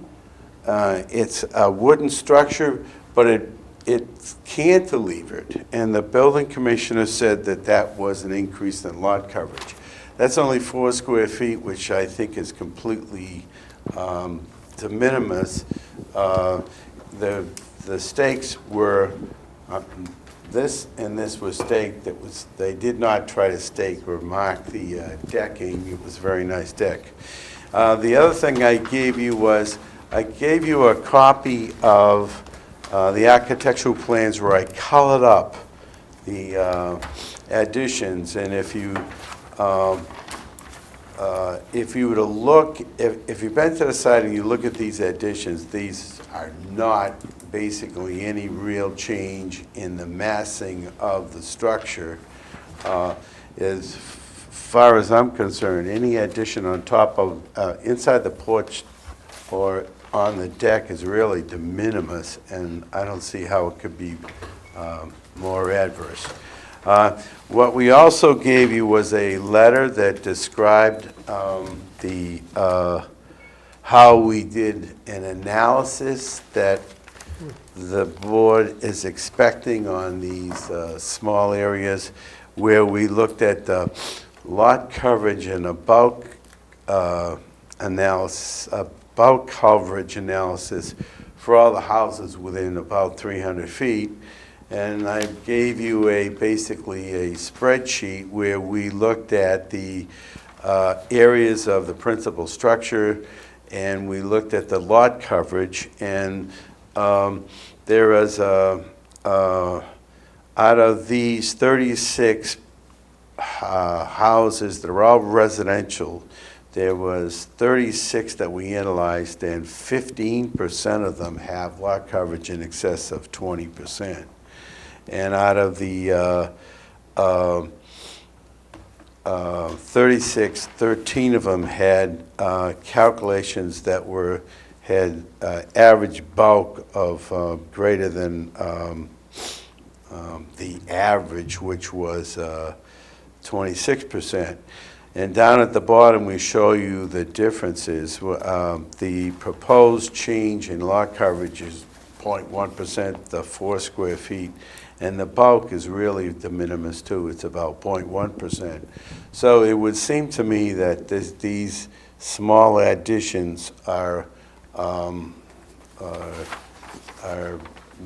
It's a wooden structure, but it's cantilevered, and the building commissioner said that that was an increase in lot coverage. That's only 4 square feet, which I think is completely de minimis. The stakes were, this and this was staked. They did not try to stake or mark the decking. It was a very nice deck. The other thing I gave you was, I gave you a copy of the architectural plans where I colored up the additions, and if you were to look, if you've been to the site and you look at these additions, these are not basically any real change in the massing of the structure. As far as I'm concerned, any addition on top of, inside the porch or on the deck is really de minimis, and I don't see how it could be more adverse. What we also gave you was a letter that described how we did an analysis that the board is expecting on these small areas, where we looked at the lot coverage and about coverage analysis for all the houses within about 300 feet. And I gave you basically a spreadsheet where we looked at the areas of the principal structure, and we looked at the lot coverage, and there is a out of these 36 houses that are all residential, there was 36 that we analyzed, and 15% of them have lot coverage in excess of 20%. And out of the 36, 13 of them had calculations that had average bulk of greater than the average, which was 26%. And down at the bottom, we show you the differences. The proposed change in lot coverage is 0.1%, the 4 square feet, and the bulk is really de minimis too. It's about 0.1%. So it would seem to me that these small additions are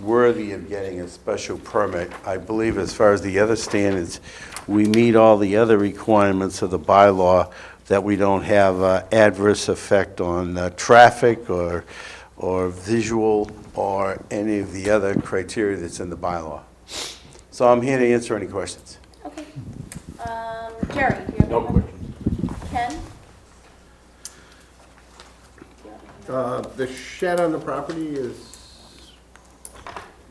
worthy of getting a special permit. I believe as far as the other standards, we meet all the other requirements of the bylaw, that we don't have adverse effect on traffic or visual or any of the other criteria that's in the bylaw. So I'm here to answer any questions. Okay. Jerry, do you have No any questions. Ken? The shed on the property is,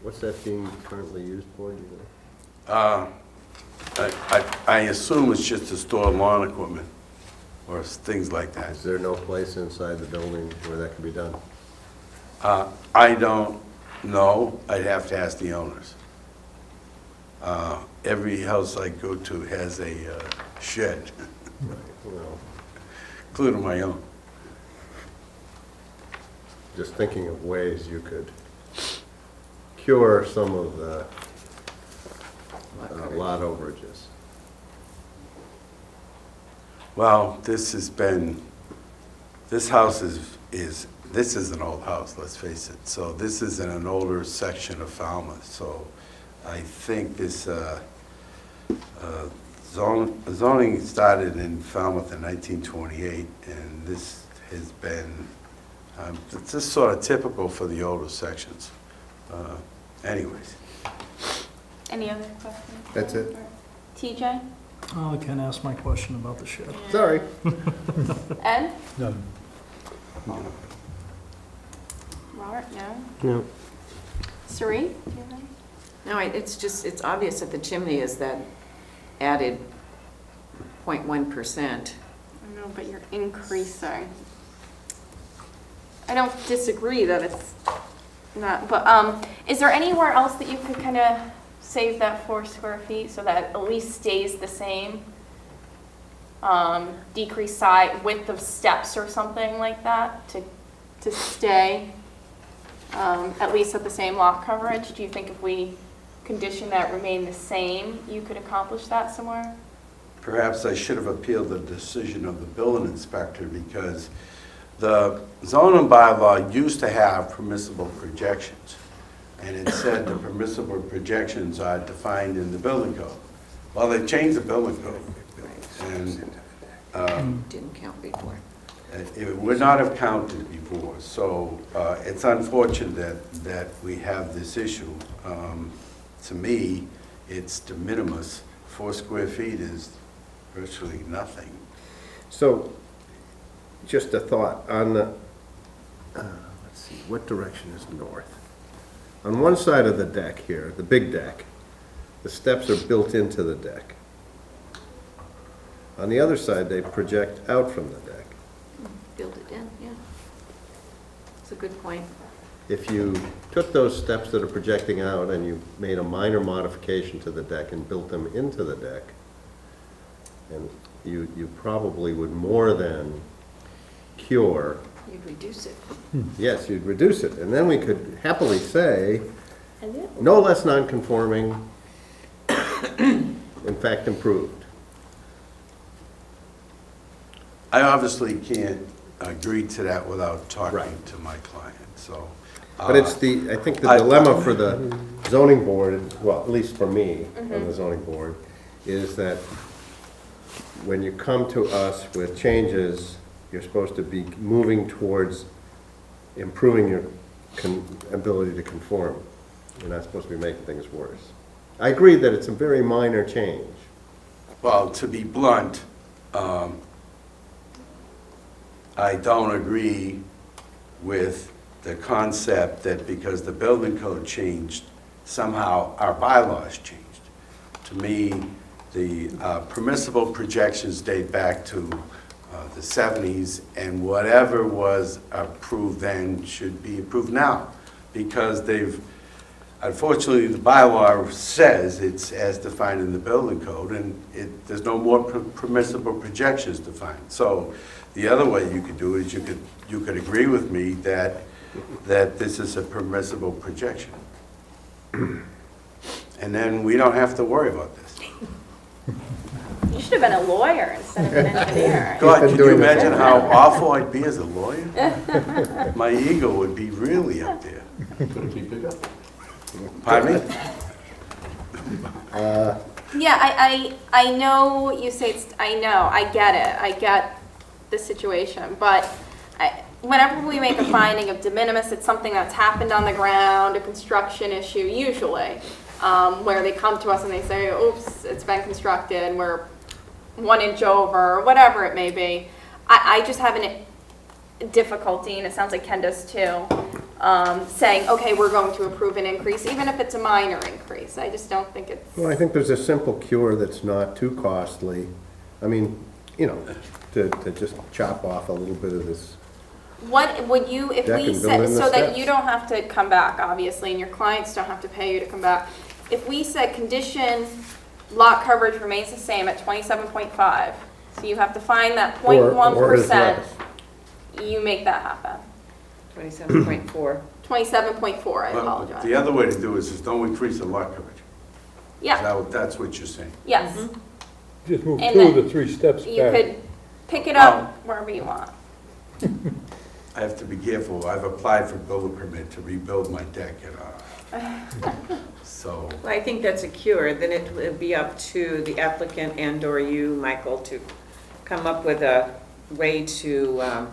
what's that being currently used for? Do you know? I assume it's just to store lawn equipment or things like that. Is there no place inside the building where that can be done? I don't know. I'd have to ask the owners. Every house I go to has a shed, Right, well, including my own. just thinking of ways you could cure some of the lot overages. Well, this house this is an old house, let's face it. So this is in an older section of Falmouth. So I think this zoning started in Falmouth in 1928, and this has been, it's just sort of typical for the older sections. Anyways. Any other questions? That's it. TJ? Oh, I can't ask my question about the shed. Sorry. Ed? None. Robert? No? No. Sari? Do you have any? No, it's obvious that the chimney is that added 0.1%. I know, but you're increasing. I don't disagree that it's not, but is there anywhere else that you could kind of save that 4 square feet so that at least stays the same? Decrease side width of steps or something like that to stay at least at the same lot coverage? Do you think if we condition that remain the same, you could accomplish that somewhere? Perhaps I should have appealed the decision of the building inspector, because the zoning bylaw used to have permissible projections, and it said the permissible projections are defined in the building code. Well, they changed the building code, and Didn't count before. it would not have counted before. So it's unfortunate that we have this issue. To me, it's de minimis. 4 square feet is virtually nothing. So, just a thought on the, let's see, what direction is north? On one side of the deck here, the big deck, the steps are built into the deck. On the other side, they project out from the deck. Build it in, yeah. It's a good point. If you took those steps that are projecting out and you made a minor modification to the deck and built them into the deck, and you probably would more than cure. You'd reduce it. Yes, you'd reduce it. And then we could happily say, no less non-conforming, in fact improved. I obviously can't agree to that without talking to my client, so. But it's I think the dilemma for the zoning board, well, at least for me, on the zoning board, is that when you come to us with changes, you're supposed to be moving towards improving your ability to conform. You're not supposed to be making things worse. I agree that it's a very minor change. Well, to be blunt, I don't agree with the concept that because the building code changed, somehow our bylaws changed. To me, the permissible projections date back to the 70s, and whatever was approved then should be approved now, because they've, unfortunately, the bylaw says it's as defined in the building code, and there's no more permissible projections defined. So the other way you could do it is you could agree with me that this is a permissible projection. And then we don't have to worry about this. You should have been a lawyer instead of an engineer. God, can you imagine how awful I'd be as a lawyer? My ego would be really up there. Pardon me? Yeah, I know you say it's, I get it. I get the situation, but whenever we make a finding of de minimis, it's something that's happened on the ground, a construction issue, usually, where they come to us and they say, oops, it's been constructed, and we're 1 inch over, or whatever it may be. I just have a difficulty, and it sounds like Ken does too, saying, okay, we're going to approve an increase, even if it's a minor increase. I just don't think it's... Well, I think there's a simple cure that's not too costly. I mean, you know, to just chop off a little bit of this. What would you, if Deck we and build said, in the so that steps. you don't have to come back, obviously, and your clients don't have to pay you to come back, if we said condition lot coverage remains the same at 27.5, so you have to find that Or is 0.1%, less. you make that happen. 27.4. 27.4, I Well, apologize. the other way to do it is don't increase the lot coverage. Yeah, That's what you're saying. yes. Just move And 2 of then the 3 steps You back. could pick it up wherever you want. I have to be careful. I've applied for building permit to rebuild my deck so. Well, I think that's a cure. Then it would be up to the applicant and/or you, Michael, to come up with a way to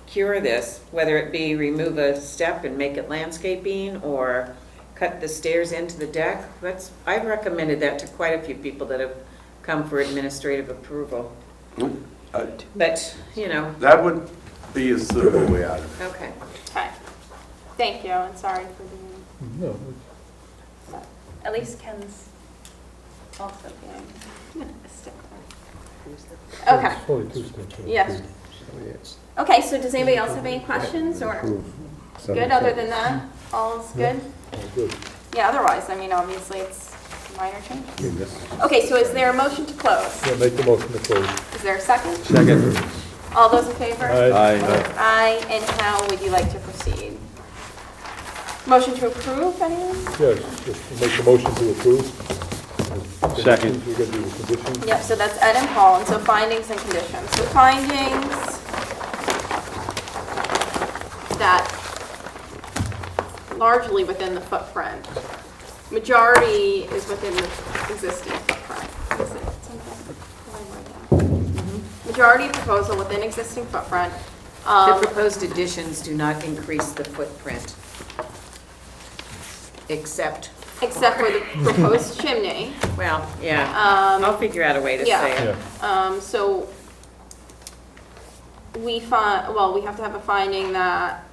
cure this, whether it be remove a step and make it landscaping or cut the stairs into the deck. I've recommended that to quite a few people that have come for administrative approval. But, you know. That would be a suitable way out of it. Okay. Okay. Thank you, and sorry for being... No, At least Ken's also being a stickler. Okay. it's only 2 steps. Yes. Okay, so does anybody else have any questions, or good, other than that? All's good? Oh, good. Yeah, otherwise, I mean, obviously, it's a minor change. I mean, this- Okay, so is there a motion to close? Yeah, make the motion to close. Is there a second? Second. All those in favor? Aye. Aye, and how would you like to proceed? Motion to approve, anyone? Yes, just make the motion to approve. Second. You're gonna do the conditions? Yep, so that's Ed and Paul, and so findings and conditions. So findings that largely within the footprint. Majority is within the existing footprint. Is it something? Did I write that? Majority of proposal within existing footprint. The proposed additions do not increase the footprint, except for the proposed chimney. Well, yeah, I'll figure out a way to Yeah. say it. So we find, well, we have to have a finding that,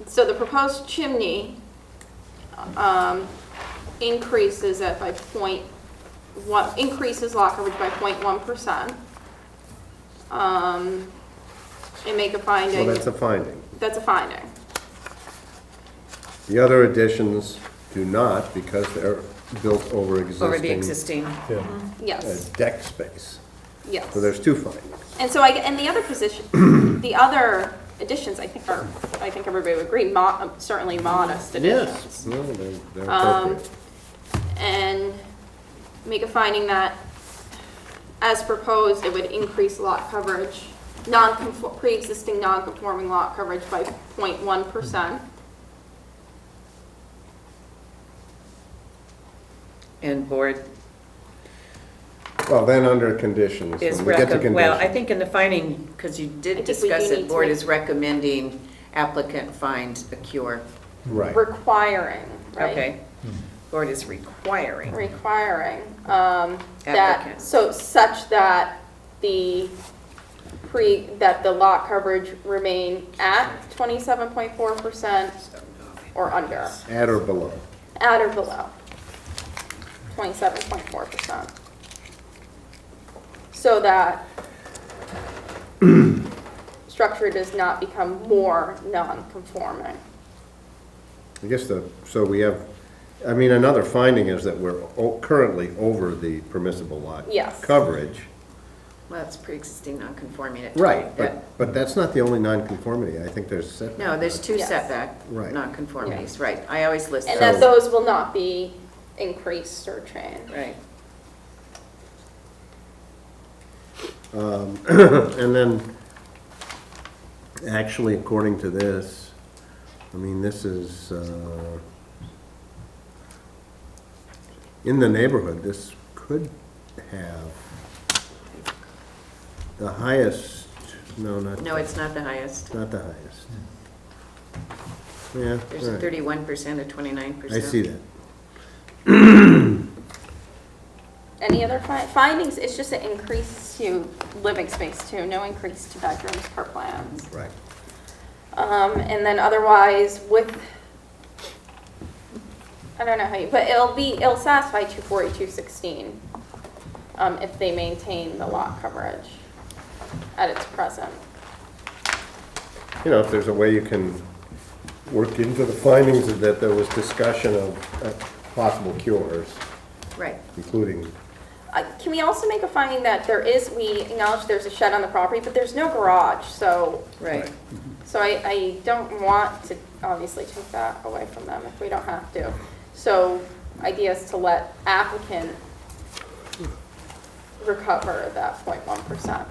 so the proposed chimney increases it by increases lot coverage by 0.1%. And make a finding. Well, that's a finding. That's a finding. The other additions do not, because they're built over existing. Over the existing. Yes. Deck space. Yes. So there's 2 findings. And so and the other position, the other additions, I think everybody would agree, certainly modest additions. Yes. No, they're appropriate. And make a finding that, as proposed, it would increase lot coverage, pre-existing non-conforming lot coverage by 0.1%. And board Well, then under conditions, is, when we get to conditions. well, I think in the finding, because you did think we discuss do it, need board to- is recommending applicant find a cure. Right. Requiring, right? Okay. Board is requiring. that, Applicant. so such that the that the lot coverage remain at 27.4% or under, At or below. at or below 27.4%. So that structure does not become more non-conforming. I guess so we have, I mean, another finding is that we're currently over the permissible lot Yes. coverage. Well, it's pre-existing non-conforming at Right, that- but that's not the only nonconformity. I think there's setback. No, there's two Yes. setback Right. non-conformities, right. I always list And those. that those will not be increased or changed. Right. And then, actually, according to this, I mean, this is, in the neighborhood, this could have the highest, no, not. No, it's not the highest. Not the highest. Yeah. There's a right. 31%, a 29%. I see that. Any other findings? It's just an increase to living space too, no increase to bedrooms per plans. Right. And then otherwise with, I don't know how you, but it'll satisfy 240-216 if they maintain the lot coverage at its present. You know, if there's a way you can work into the findings that there was discussion of possible cures, Right. including, Can we also make a finding that we acknowledge there's a shed on the property, but there's no garage, so. Right. So I don't want to obviously take that away from them if we don't have to. So idea is to let applicant recover that 0.1%.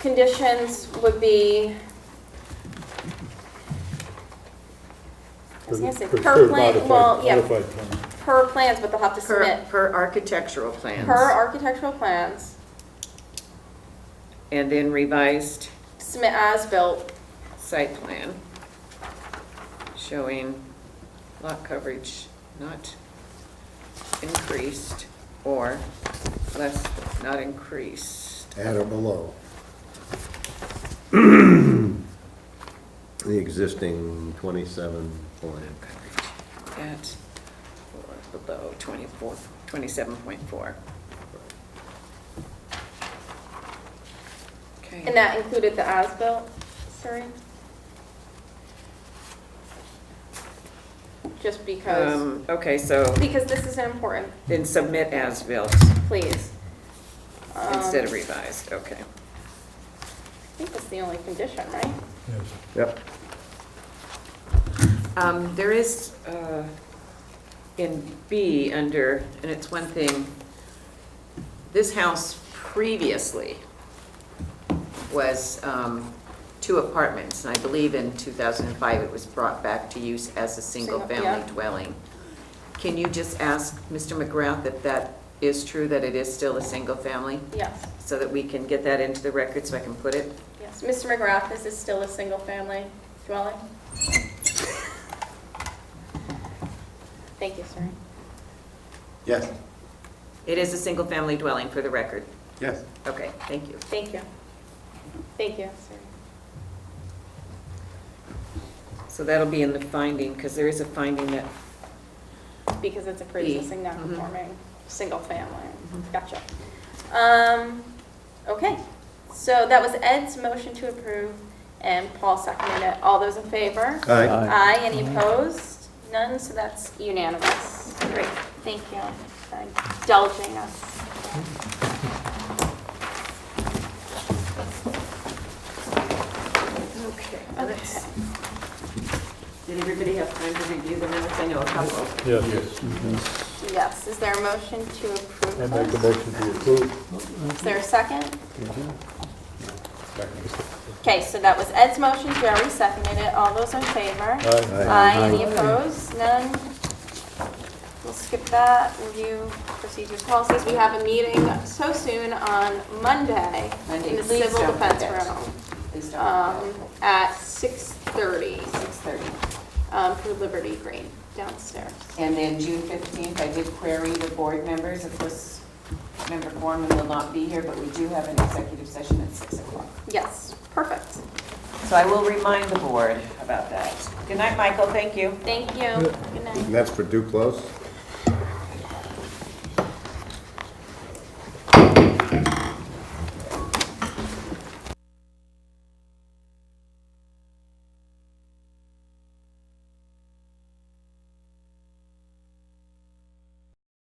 Conditions would be, I was gonna say per plan, well, yeah, Modified plan. per plans, but they'll have to submit Per architectural plans. per architectural plans, And then revised submit as built, site plan showing lot coverage not increased or less, not increased. at or below. The existing 27 point. At or below 27.4. Okay. and that included the as-built, sorry? Just because, Okay, so because this is important, then submit as built please. instead of revised, okay. I think that's the only condition, right? Yep. There is, in B, under, and it's one thing, this house previously was 2 apartments, and I believe in 2005 it was brought back to use as a single-family yeah. dwelling. Can you just ask Mr. McGrath if that is true, that it is still a single family? Yes, So that we can get that into the record so I can put it? yes. Mr. McGrath, is this still a single-family dwelling? Thank you, sir. Yes, It is a single-family dwelling for the record? yes. Okay, thank you. Thank you. Thank you, sir. So that'll be in the finding, because there is a finding that, Because it's a pre-existing Mhm. non-conforming, single family. Gotcha. Okay, so that was Ed's motion to approve, and Paul seconded it. All those in favor? Aye. Aye. Any opposed? None, so that's unanimous. Great, thank you for indulging us. okay. Did everybody have time to review the minutes? I know a couple. Yes. Yes, is there a motion to approve I make a those? motion to approve. Is there a second? Okay, so that was Ed's motion, Jerry seconded it. All those in favor? Aye. Aye. Any opposed? None? We'll skip that. that, review procedures, policies. We have a meeting so soon on Monday Monday, in the please Civil don't Defense forget. Room Please don't forget. at 6:30 6:30. for Liberty Green downstairs. And then June 15th, I did query the board members. Of course, Member Foreman will not be here, but we do have an executive session at 6 o'clock. Yes, perfect. So I will remind the board about that. Good night, Michael. Thank you. Thank you. Good night. And that's for Duclos?